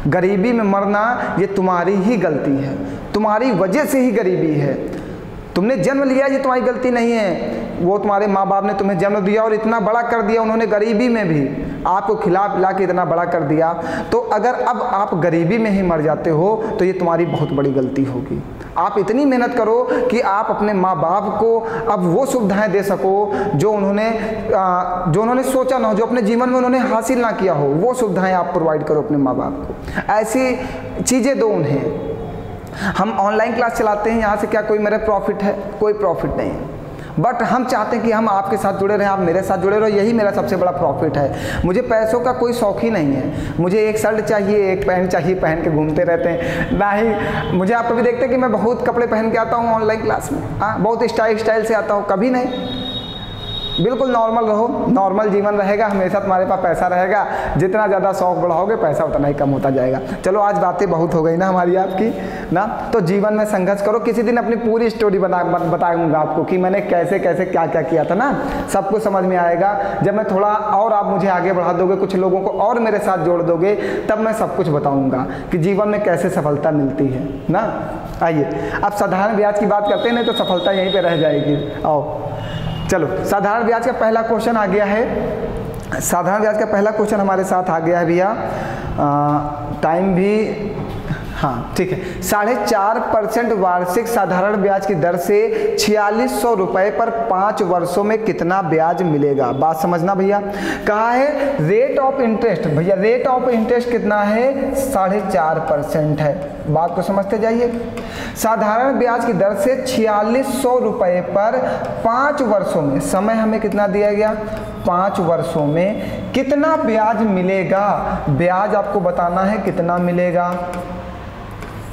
गरीबी में मरना ये तुम्हारी ही गलती है, तुम्हारी वजह से ही गरीबी है। तुमने जन्म लिया ये तुम्हारी गलती नहीं है। वो तुम्हारे माँ बाप ने तुम्हें जन्म दिया और इतना बड़ा कर दिया उन्होंने, गरीबी में भी आपको खिला पिला के इतना बड़ा कर दिया। तो अगर अब आप गरीबी में ही मर जाते हो तो ये तुम्हारी बहुत बड़ी गलती होगी। आप इतनी मेहनत करो कि आप अपने माँ बाप को अब वो सुविधाएं दे सको जो उन्होंने सोचा ना हो, जो अपने जीवन में उन्होंने हासिल ना किया हो, वो सुविधाएं आप प्रोवाइड करो अपने माँ बाप को। ऐसी चीज़ें दो उन्हें। हम ऑनलाइन क्लास चलाते हैं, यहाँ से क्या कोई मेरा प्रॉफिट है? कोई प्रॉफिट नहीं है। बट हम चाहते हैं कि हम आपके साथ जुड़े रहें, आप मेरे साथ जुड़े रहो, यही मेरा सबसे बड़ा प्रॉफिट है। मुझे पैसों का कोई शौक ही नहीं है। मुझे एक शर्ट चाहिए, एक पैंट चाहिए, पहन के घूमते रहते हैं। ना ही मुझे, आप कभी देखते हैं कि मैं बहुत कपड़े पहन के आता हूँ ऑनलाइन क्लास में? हाँ, बहुत स्टाइल से आता हूँ? कभी नहीं। बिल्कुल नॉर्मल रहो, नॉर्मल जीवन रहेगा, हमेशा तुम्हारे पास पैसा रहेगा। जितना ज़्यादा शौक बढ़ाओगे पैसा उतना ही कम होता जाएगा। चलो आज बातें बहुत हो गई ना हमारी आपकी ना, तो जीवन में संघर्ष करो। किसी दिन अपनी पूरी स्टोरी बताऊंगा आपको कि मैंने कैसे कैसे क्या क्या किया था ना, सब कुछ समझ में आएगा। जब मैं थोड़ा और आप मुझे आगे बढ़ा दोगे, कुछ लोगों को और मेरे साथ जोड़ दोगे, तब मैं सब कुछ बताऊँगा कि जीवन में कैसे सफलता मिलती है ना। आइए अब साधारण ब्याज की बात करते हैं, नहीं तो सफलता यहीं पर रह जाएगी। आओ चलो, साधारण ब्याज का पहला क्वेश्चन आ गया है। साधारण ब्याज का पहला क्वेश्चन हमारे साथ आ गया है भैया। टाइम भी, हाँ ठीक है। 4.5% वार्षिक साधारण ब्याज की दर से 4600 रुपये पर 5 वर्षों में कितना ब्याज मिलेगा? बात समझना भैया। कहा है रेट ऑफ इंटरेस्ट। भैया रेट ऑफ इंटरेस्ट कितना है? 4.5% है। बात को समझते जाइए। साधारण ब्याज की दर से 4600 रुपये पर 5 वर्षों में, समय हमें कितना दिया गया? 5 वर्षों में कितना ब्याज मिलेगा? ब्याज आपको बताना है कितना मिलेगा,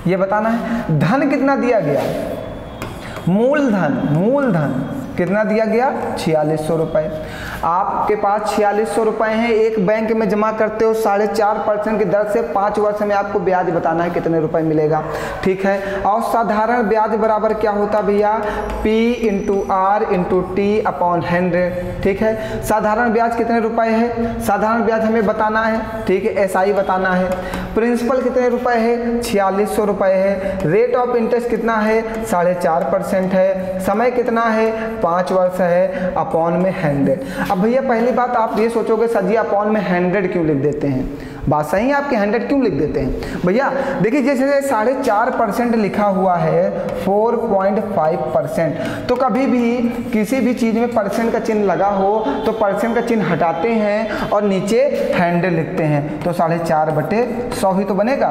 ये बताना है। धन कितना दिया गया? मूलधन कितना दिया गया? 4600 रुपये। आपके पास 4600 रुपये हैं, एक बैंक में जमा करते हो 4.5% की दर से 5 वर्ष में आपको ब्याज बताना है कितने रुपए मिलेगा। ठीक है। और साधारण ब्याज बराबर क्या होता भैया? P × R × T / 100। ठीक है। साधारण ब्याज कितने रुपए है? साधारण ब्याज हमें बताना है। ठीक है, SI बताना है। प्रिंसिपल कितने रुपए है? 4600 रुपये है। रेट ऑफ इंटरेस्ट कितना है? 4.5% है। समय कितना है? 5 वर्ष है। अपॉन में 100। अब भैया पहली बात आप ये सोचोगे सर जी अपॉन में 100 क्यों लिख देते हैं? बात सही है आपकी, 100 क्यों लिख देते हैं भैया? देखिए जैसे 4.5% लिखा हुआ है 4.5%, तो कभी भी किसी भी चीज़ में परसेंट का चिन्ह लगा हो तो परसेंट का चिन्ह हटाते हैं और नीचे 100 लिखते हैं, तो 4.5/100 ही तो बनेगा।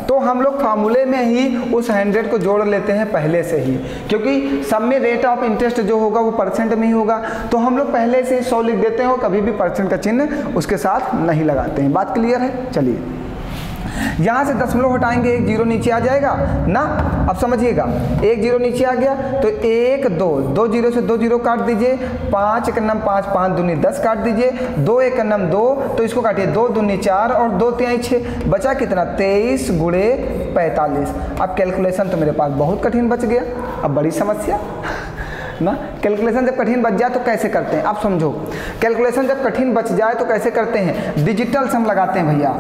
तो हम लोग फार्मूले में ही उस 100 को जोड़ लेते हैं पहले से ही, क्योंकि सब में रेट ऑफ इंटरेस्ट जो होगा वो परसेंट में ही होगा, तो हम लोग पहले से 100 लिख देते हैं और कभी भी परसेंट का चिन्ह उसके साथ नहीं लगाते हैं। बात क्लियर है? चलिए यहाँ से दशमलव हटाएंगे, 1 0 नीचे आ जाएगा ना। अब समझिएगा, 1 0 नीचे आ गया तो 1 2, 2 0 से 2 0 काट दीजिए, 5 1 5, 5 दूनी 10 काट दीजिए, 2 1 2, तो इसको काटिए, 2 दूनी 4 और 2 3 6, बचा कितना? 23 × 45। अब कैलकुलेशन तो मेरे पास बहुत कठिन बच गया, अब बड़ी समस्या ना। कैलकुलेशन जब कठिन बच जाए तो कैसे करते हैं आप समझो। कैलकुलेशन जब कठिन बच जाए तो कैसे करते हैं? डिजिटल सम लगाते हैं भैया।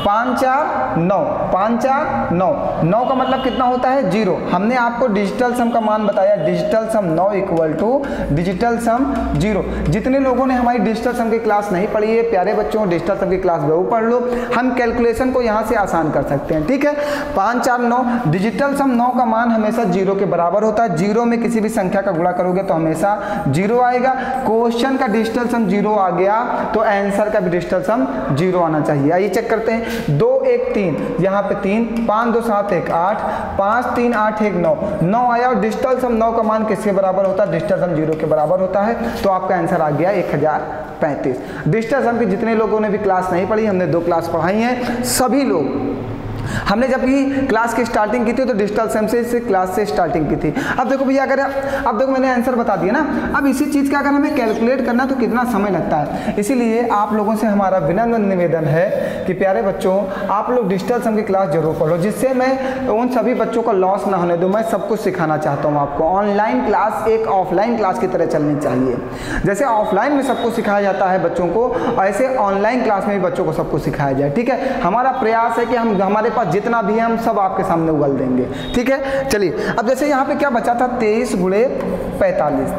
5 4 9, 5 4 9, 9 का मतलब कितना होता है? 0। हमने आपको डिजिटल सम का मान बताया, डिजिटल सम 9 = डिजिटल सम 0। जितने लोगों ने हमारी डिजिटल सम की क्लास नहीं पढ़ी है, प्यारे बच्चों डिजिटल सम की क्लास जरूर पढ़ लो, हम कैलकुलेशन को यहाँ से आसान कर सकते हैं, ठीक है। 5 4 9, डिजिटल सम 9 का मान हमेशा 0 के बराबर होता है। 0 में किसी भी संख्या का गुणा करोगे तो हमेशा 0 आएगा। क्वेश्चन का डिजिटल सम 0 आ गया तो आंसर का भी डिजिटल सम 0 आना चाहिए। आइए चेक करते हैं। 2 1 3, यहाँ पे 3, 5 2 7 1 8, 5 3 8 1 9, 9 आया। और डिजिटल सम 9 का मान किसके बराबर होता है? डिजिटल सम 0 के बराबर होता है, तो आपका आंसर आ गया 1035। डिजिटल सम के जितने लोगों ने भी क्लास नहीं पढ़ी, हमने 2 क्लास पढ़ाई हैं, सभी लोग हमने जब भी क्लास की स्टार्टिंग की थी तो डिजिटल सम से क्लास से स्टार्टिंग की थी। अब देखो भैया, अगर अब देखो मैंने आंसर बता दिया ना, अब इसी चीज़ का अगर हमें कैलकुलेट करना तो कितना समय लगता है। इसीलिए आप लोगों से हमारा विनम्र निवेदन है कि प्यारे बच्चों आप लोग डिजिटल सम की क्लास जरूर पढ़ो, जिससे मैं उन सभी बच्चों को लॉस ना होने दूँ। मैं सब कुछ सिखाना चाहता हूँ आपको। ऑनलाइन क्लास एक ऑफलाइन क्लास की तरह चलनी चाहिए। जैसे ऑफलाइन में सब कुछ सिखाया जाता है बच्चों को, ऐसे ऑनलाइन क्लास में भी बच्चों को सब कुछ सिखाया जाए, ठीक है। हमारा प्रयास है कि हम हमारे पास जितना भी है हम सब आपके सामने उगल देंगे, ठीक है। चलिए अब जैसे यहाँ पे क्या बचा था? 23 × 45।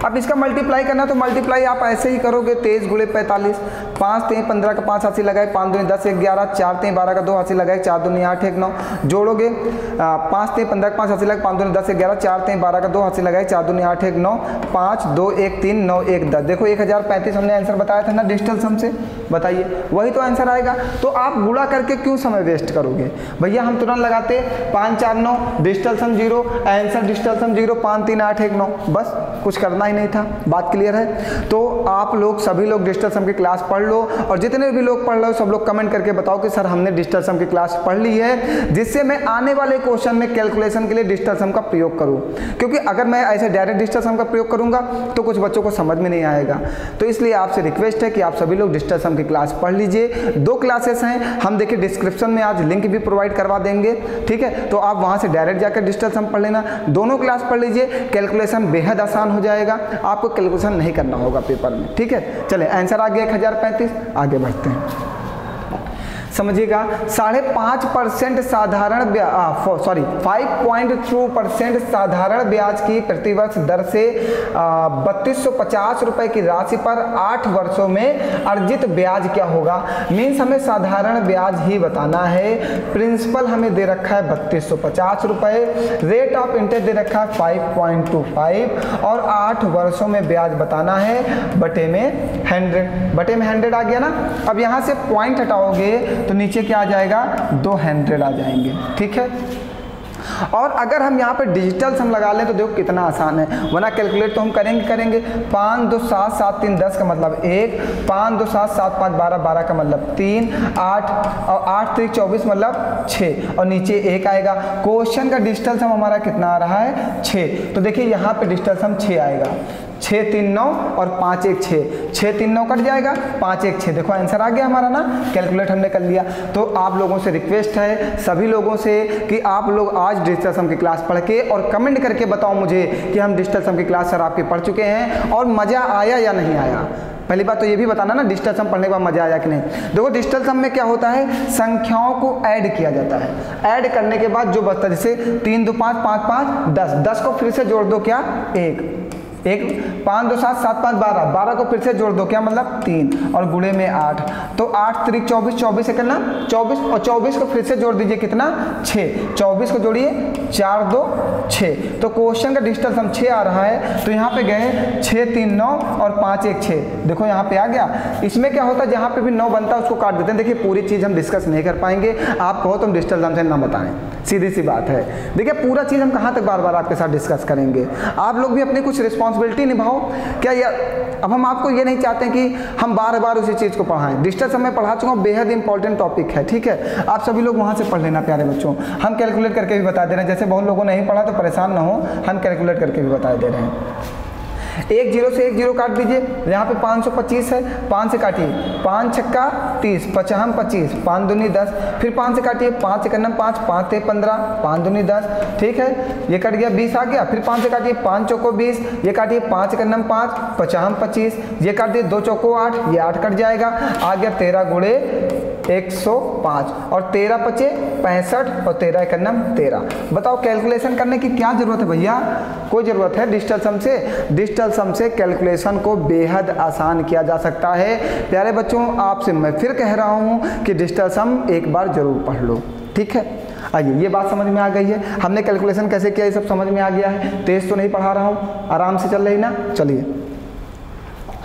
अब इसका मल्टीप्लाई करना तो मल्टीप्लाई आप ऐसे ही करोगे, 23 × 45। 5 3 15 का 5 हाथी लगाए, 5 दूनी 10 1 11, 4 3 12 का 2 हाथी लगाए, 4 दूनी 8 1 9, जोड़ोगे 5 3 15 का 5 हाथी लगाए, 5 दूनी 10 1 11, 4 3 12 का 2 हाथी लगाए, 4 दूनी 8 1 9, 5 2 1 3 9 1 10। देखो 1035 हमने आंसर बताया था ना डिजिटल सम से, बताइए वही तो आंसर आएगा। तो आप गुणा करके क्यों समय वेस्ट करोगे भैया? हम तुरंत लगाते 5 4 9, डिजिटल सम 0, आंसर डिजिटल सम 0, 5 3 8 1 9, बस कुछ करना ही नहीं था। बात क्लियर है? तो आप लोग सभी लोग डिजिटल सम की क्लास पढ़ लो, और जितने भी लोग पढ़ रहे हो सब लोग कमेंट करके बताओ कि सर हमने डिजिटल सम की क्लास पढ़ ली है, जिससे मैं आने वाले क्वेश्चन में कैलकुलेशन के लिए डिजिटल सम का प्रयोग करूं। क्योंकि अगर मैं ऐसे डायरेक्ट डिजिटल सम का प्रयोग करूंगा तो कुछ बच्चों को समझ में नहीं आएगा। तो इसलिए आपसे रिक्वेस्ट है कि आप सभी लोग डिजिटल सम की क्लास पढ़ लीजिए। 2 क्लासेस हैं, हम देखिए डिस्क्रिप्शन में आज लिंक भी प्रोवाइड करवा देंगे, ठीक है। तो आप वहां से डायरेक्ट जाकर डिजिटल सम पढ़ लेना, दोनों क्लास पढ़ लीजिए। कैलकुलेशन बेहद आसान हो जाएगा, आपको कैलकुलेशन नहीं करना होगा पेपर में, ठीक है। चले आंसर आ गया 1035, आगे बढ़ते हैं। समझिएगा 5.5% साधारण ब्याज 5.2% साधारण ब्याज की प्रतिवर्ष दर से 3250 रुपए की राशि पर 8 वर्षों में अर्जित ब्याज क्या होगा। मीन्स हमें साधारण ब्याज ही बताना है। प्रिंसिपल हमें दे रखा है 3250 रुपए, रेट ऑफ इंटरेस्ट दे रखा है 5.25 और 8 वर्षों में ब्याज बताना है बटे में 100। बटे में 100 आ गया ना। अब यहाँ से पॉइंट हटाओगे तो नीचे क्या आ जाएगा? 200 आ जाएंगे, ठीक है। और अगर हम यहाँ पे डिजिटल सम लगा लें तो देखो कितना आसान है, वरना कैलकुलेट तो हम करेंगे 5 2 7 7 3 10 का मतलब 1, 5 2 7 7 5 12 12 का मतलब 3, 8 और 8 3 24 मतलब 6 और नीचे 1 आएगा। क्वेश्चन का डिजिटल सम हमारा कितना आ रहा है? 6। तो देखिए यहाँ पे डिजिटल सम 6 आएगा। 6 3 9 और 5 1 6, 6 3 9 कट जाएगा, 5 1 6। देखो आंसर आ गया हमारा ना, कैलकुलेट हमने कर लिया। तो आप लोगों से रिक्वेस्ट है सभी लोगों से कि आप लोग आज डिजिटल सम की क्लास पढ़ के और कमेंट करके बताओ मुझे कि हम डिजिटल सम की क्लास सर आपके पढ़ चुके हैं और मज़ा आया या नहीं आया। पहली बात तो ये भी बताना ना डिजिटल सम पढ़ने के बाद मजा आया कि नहीं। देखो डिजिटल सम में क्या होता है, संख्याओं को ऐड किया जाता है। ऐड करने के बाद जो बचता है, जैसे 3 2 5 5 5 10, 10 को फिर से जोड़ दो क्या? 1, एक 5 2 7 7 5 12, 12 को फिर से जोड़ दो, क्या मतलब 3 और गुणे में 8, तो 8 3 24, 24 से करना 24 और 24 को फिर से जोड़ दीजिए कितना 6, 24 को जोड़िए 4 2 6, तो क्वेश्चन का डिजिटल सम 6 आ रहा है। तो यहाँ पे गए 6 3 9 और 5 1 6, देखो यहाँ पे आ गया। इसमें क्या होता है जहाँ पे भी 9 बनता है उसको काट देते हैं। देखिए पूरी चीज़ हम डिस्कस नहीं कर पाएंगे, आप कहो तो हम डिजिटल सम से ना बताएं, सीधी सी बात है। देखिए पूरा चीज़ हम कहाँ तक बार बार आपके साथ डिस्कस करेंगे, आप लोग भी अपनी कुछ रिस्पॉन्सिबिलिटी निभाओ। क्या यार अब हम आपको ये नहीं चाहते कि हम बार बार उसी चीज़ को पढ़ाएं। डिजिटल सम में पढ़ा चुका हूँ, बेहद इंपॉर्टेंट टॉपिक है, ठीक है, आप सभी लोग वहाँ से पढ़ लेना प्यारे बच्चों। हम कैलकुलेट करके भी बता दे रहे हैं, जैसे बहुत लोगों ने नहीं पढ़ा तो परेशान ना हो, हम कैलकुलेट करके भी बता दे रहे हैं। 1 0 से 1 0 काट दीजिए, यहाँ पे 525 है, 5 से काटिए, 5 छक्का 30, 55 25, 5 दूनी 10, फिर 5 से काटिए, 5 एक 5, 5 ते 15, 5 दूनी 10, ठीक है, ये कट गया 20 आ गया। फिर 5 से काटिए, 5 चौको 20, ये काटिए 5 एक 5, 55 25, ये काट दिए 2 चौको 8, ये 8 कट जाएगा, आ गया 13 गुणे 105 और 13 पचे 65 और 13 एक 13। बताओ कैलकुलेशन करने की क्या जरूरत है भैया, कोई ज़रूरत है डिजिटल सम से? डिजिटल सम से कैलकुलेशन को बेहद आसान किया जा सकता है। प्यारे बच्चों आपसे मैं फिर कह रहा हूँ कि डिजिटल सम एक बार जरूर पढ़ लो, ठीक है। आइए ये बात समझ में आ गई है, हमने कैलकुलेशन कैसे किया ये सब समझ में आ गया है। तेज तो नहीं पढ़ा रहा हूँ, आराम से चल रही ना, चलिए।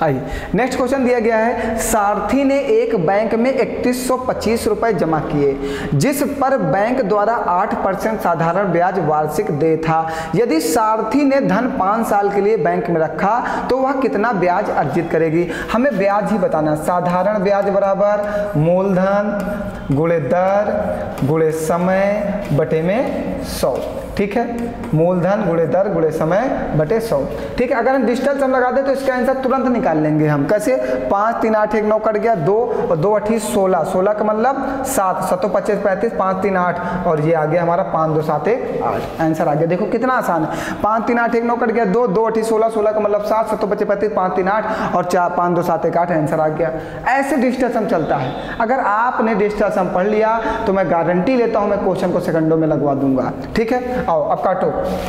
आइए नेक्स्ट क्वेश्चन दिया गया है, सारथी ने एक बैंक में 3125 रुपए जमा किए जिस पर बैंक द्वारा 8% साधारण ब्याज वार्षिक दे था। यदि सारथी ने धन 5 साल के लिए बैंक में रखा तो वह कितना ब्याज अर्जित करेगी? हमें ब्याज ही बताना। साधारण ब्याज बराबर मूलधन गुणे दर गुणे समय बटे में 100, ठीक है, मूलधन गुणे दर गुणे समय बटे 100, ठीक है। अगर हम डिजिटल सम लगा दे तो इसका आंसर तुरंत निकाल लेंगे हम। कैसे? 5 3 8 1 9 कट गया 2 और 2 8 16, 16 का मतलब 7, 7 25 35, 5 3 8 और ये आ गया हमारा 5 2 7 1 8, आंसर आ गया। देखो कितना आसान है, 5 3 8 1 9 कट गया 2, 2 8 16, 16 का मतलब 7, 7 25 35, 5 3 8 और 4 5 2 7 1 8, आंसर आ गया। ऐसे डिजिटल सम चलता है। अगर आपने डिजिटल सम पढ़ लिया तो मैं गारंटी लेता हूँ मैं क्वेश्चन को सेकंडों में लगवा दूंगा, ठीक है। आओ अब काटो,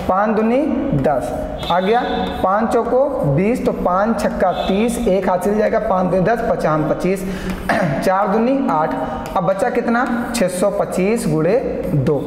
5 दूनी 10 आ गया, 5 चौको 20, तो 5 छक्का 30, एक हाथ से जाएगा, 5 दूनी 10 55 25, 4 दूनी 8, अब बचा कितना 625 गुणे 2,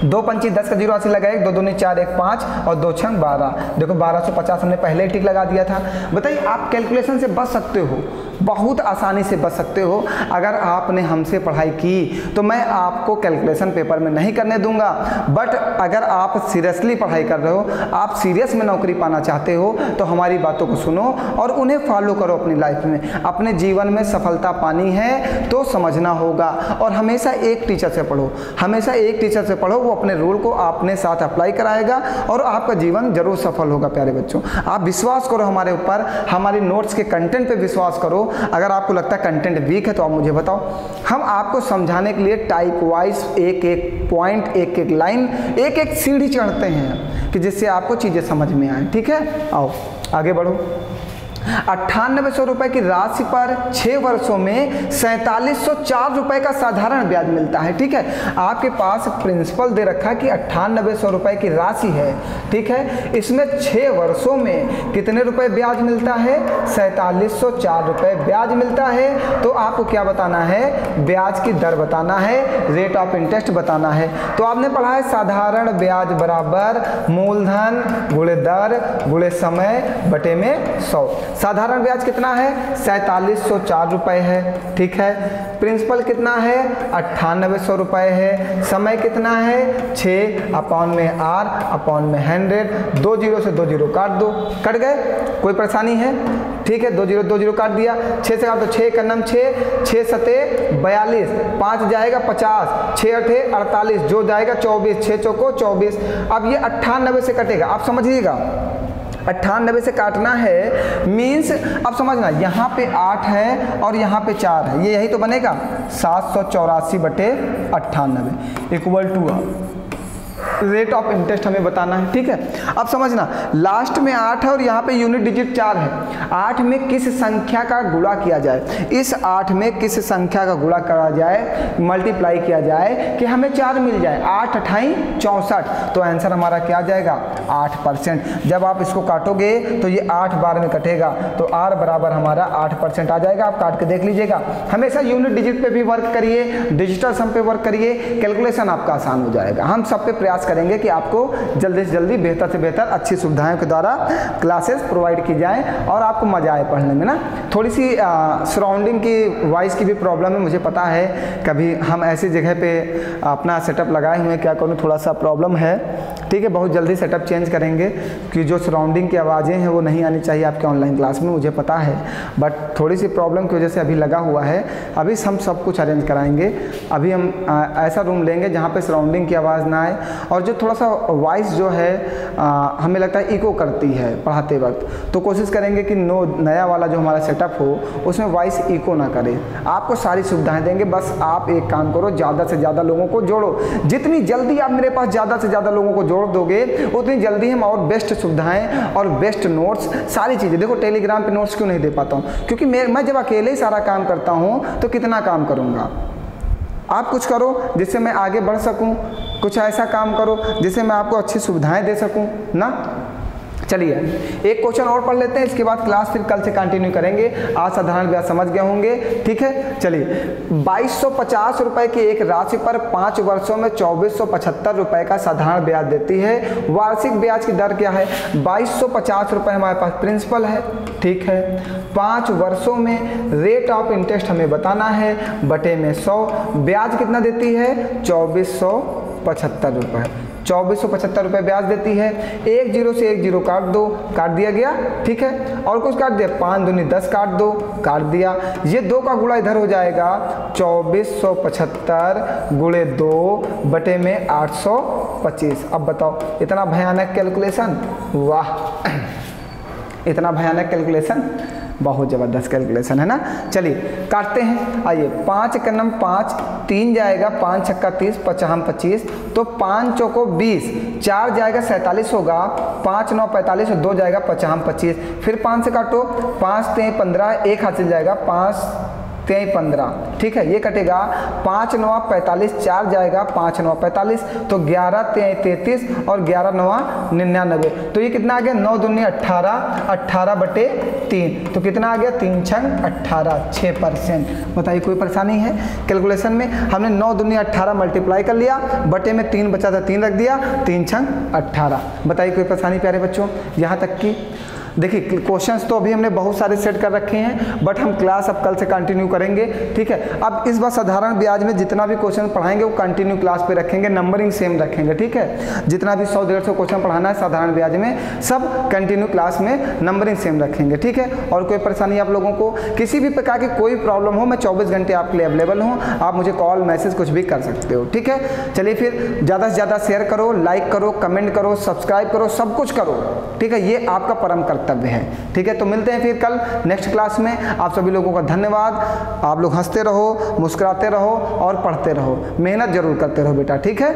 2 पंची 10 का 0 हाथ से लगाए, 2 दूनी 4 1 5 और 2 छंग 12। देखो 1250 हमने पहले ही टिक लगा दिया था। बताइए आप कैलकुलेशन से बच सकते हो, बहुत आसानी से बच सकते हो। अगर आपने हमसे पढ़ाई की तो मैं आपको कैलकुलेशन पेपर में नहीं करने दूंगा, बट अगर आप सीरियसली पढ़ाई कर रहे हो, आप सीरियस में नौकरी पाना चाहते हो तो हमारी बातों को सुनो और उन्हें फॉलो करो अपनी लाइफ में। अपने जीवन में सफलता पानी है तो समझना होगा और हमेशा एक टीचर से पढ़ो, हमेशा एक टीचर से पढ़ो, वो अपने रूल को अपने साथ अप्लाई कराएगा और आपका जीवन जरूर सफल होगा। प्यारे बच्चों आप विश्वास करो हमारे ऊपर, हमारी नोट्स के कंटेंट पे विश्वास करो। अगर आपको लगता है कंटेंट वीक है तो आप मुझे बताओ, हम आपको समझाने के लिए टाइप वाइज एक एक पॉइंट, एक एक लाइन, एक एक सीढ़ी चढ़ते हैं कि जिससे आपको चीज़ें समझ में आए, ठीक है। आओ आगे बढ़ो। 9800 रुपए की राशि पर 6 वर्षों में 4704 रुपए का साधारण ब्याज मिलता है, ठीक है। आपके पास प्रिंसिपल दे रखा है कि 9800 रुपए की राशि है, ठीक है। इसमें 6 वर्षों में कितने रुपए ब्याज मिलता है? 4704 रुपए ब्याज मिलता है। तो आपको क्या बताना है? ब्याज की दर बताना है, रेट ऑफ इंटरेस्ट बताना है। तो आपने पढ़ा है साधारण ब्याज बराबर मूलधन गुणे दर गुणे समय बटे में 100। साधारण ब्याज कितना है? 4704 रुपए है, ठीक है। प्रिंसिपल कितना है? 9800 रुपए है। समय कितना है? 6 अपॉन में R अपॉन में 100। 2 0 से 2 0 काट दो, कट गए, कोई परेशानी है? ठीक है, 2 0 काट दिया, 6 से काट दो, 6 कन्नम 6, 6 सते 42, 5 जाएगा 50, 6 अठे 48, जो जाएगा 24, 6 चौको 24। अब ये 98 से कटेगा, आप समझिएगा 98 से काटना है मीन्स, अब समझना यहाँ पे 8 है और यहाँ पे 4 है, ये यही तो बनेगा 784 बटे 98 equal to rate of interest हमें बताना है, ठीक है। अब समझना, लास्ट में 8 है और यहाँ पे यूनिट डिजिट 4 है। 8 में किस संख्या का गुणा किया जाए, इस 8 में किस संख्या का गुणा करा जाए, मल्टीप्लाई किया जाए कि हमें 4 मिल जाए। 8 अठाई 64, तो आंसर हमारा क्या आ जाएगा 8%। जब आप इसको काटोगे तो ये 8 बार में कटेगा, तो R बराबर हमारा 8% आ जाएगा। आप काट के देख लीजिएगा। हमेशा यूनिट डिजिट पे भी वर्क करिए, डिजिटल सम पे वर्क करिए, कैलकुलेशन आपका आसान हो जाएगा। हम सब पे प्रयास करेंगे कि आपको जल्दी से जल्दी बेहतर से बेहतर अच्छी सुविधाओं के द्वारा क्लासेस प्रोवाइड की जाएं और आपको मजा आए पढ़ने में ना। थोड़ी सी सराउंडिंग की वॉइस की भी प्रॉब्लम है, मुझे पता है। कभी हम ऐसी जगह पे अपना सेटअप लगाए हुए हैं, क्या करूँ, थोड़ा सा प्रॉब्लम है, ठीक है। बहुत जल्दी सेटअप चेंज करेंगे कि जो सराउंडिंग की आवाज़ें हैं वो नहीं आनी चाहिए आपके ऑनलाइन क्लास में, मुझे पता है। बट थोड़ी सी प्रॉब्लम की वजह से अभी लगा हुआ है। अभी हम सब कुछ अरेंज कराएंगे। अभी हम ऐसा रूम लेंगे जहाँ पे सराउंडिंग की आवाज़ ना आए, और जो थोड़ा सा वॉइस जो है हमें लगता है इको करती है पढ़ाते वक्त, तो कोशिश करेंगे कि नया वाला जो हमारा सेटअप हो उसमें वॉइस इको ना करे। आपको सारी सुविधाएं देंगे, बस आप एक काम करो, ज़्यादा से ज़्यादा लोगों को जोड़ो। जितनी जल्दी आप मेरे पास ज़्यादा से ज़्यादा लोगों को जोड़ दोगे उतनी जल्दी हम और बेस्ट सुविधाएं और बेस्ट नोट्स सारी चीज़ें। देखो टेलीग्राम पे नोट्स क्यों नहीं दे पाता हूँ, क्योंकि मैं जब अकेले ही सारा काम करता हूँ तो कितना काम करूँगा। आप कुछ करो जिससे मैं आगे बढ़ सकूं, कुछ ऐसा काम करो जिससे मैं आपको अच्छी सुविधाएं दे सकूं ना। चलिए एक क्वेश्चन और पढ़ लेते हैं, इसके बाद क्लास फिर कल से कंटिन्यू करेंगे। आज साधारण ब्याज समझ गए होंगे, ठीक है। चलिए 2250 रुपए की एक राशि पर 5 वर्षों में 2475 रुपए का साधारण ब्याज देती है। वार्षिक ब्याज की दर क्या है? 2250 रुपए हमारे पास प्रिंसिपल है, ठीक है। 5 वर्षों में रेट ऑफ इंटरेस्ट हमें बताना है, बटे में 100। ब्याज कितना देती है? 2475 रुपये। 2475 रुपये ब्याज देती है। एक जीरो से एक जीरो काट दो, काट दिया गया, ठीक है। और कुछ काट दिया, 5 दूनी 10 काट दो, काट दिया। ये 2 का गुणा इधर हो जाएगा, 2475 गुणे 2 बटे में 825। अब बताओ इतना भयानक कैलकुलेशन, वाह इतना भयानक कैलकुलेशन, बहुत ज़बरदस्त कैलकुलेशन है ना। चलिए काटते हैं, आइए। 5 का नम 5, 3 जाएगा, 5 छक्का 30, 5 25, तो 5 चौको 20, 4 जाएगा 47 होगा, 5 9 45 और 2 जाएगा 5 25। फिर 5 से काटो, 5 3 15, एक हाथ से जाएगा, 5 3 15, ठीक है। ये कटेगा, 5 9 45, 4 जाएगा, 5 9 45, तो 11 3 33 और 11 9 99। तो ये कितना आ गया? 9 दूनी 18, 18 बटे 3, तो कितना आ गया? 3 छंग 18, 6%। बताइए कोई परेशानी है कैलकुलेशन में? हमने 9 दूनी 18 मल्टीप्लाई कर लिया, बटे में 3 बचा था, 3 रख दिया, 3 छंग 18। बताइए कोई परेशानी प्यारे बच्चों? यहाँ तक कि देखिए क्वेश्चंस तो अभी हमने बहुत सारे सेट कर रखे हैं, बट हम क्लास अब कल से कंटिन्यू करेंगे, ठीक है। अब इस बार साधारण ब्याज में जितना भी क्वेश्चन पढ़ाएंगे वो कंटिन्यू क्लास पे रखेंगे, नंबरिंग सेम रखेंगे, ठीक है। जितना भी 100-150 क्वेश्चन पढ़ाना है साधारण ब्याज में, सब कंटिन्यू क्लास में नंबरिंग सेम रखेंगे, ठीक है। और कोई परेशानी आप लोगों को किसी भी प्रकार की कोई प्रॉब्लम हो, मैं 24 घंटे आपके लिए अवेलेबल हूँ। आप मुझे कॉल मैसेज कुछ भी कर सकते हो, ठीक है। चलिए फिर ज़्यादा से ज़्यादा शेयर करो, लाइक करो, कमेंट करो, सब्सक्राइब करो, सब कुछ करो, ठीक है। ये आपका परम कर्तव्य है, ठीक है। तो मिलते हैं फिर कल नेक्स्ट क्लास में। आप सभी लोगों का धन्यवाद। आप लोग हंसते रहो, मुस्कुराते रहो और पढ़ते रहो, मेहनत जरूर करते रहो बेटा, ठीक है।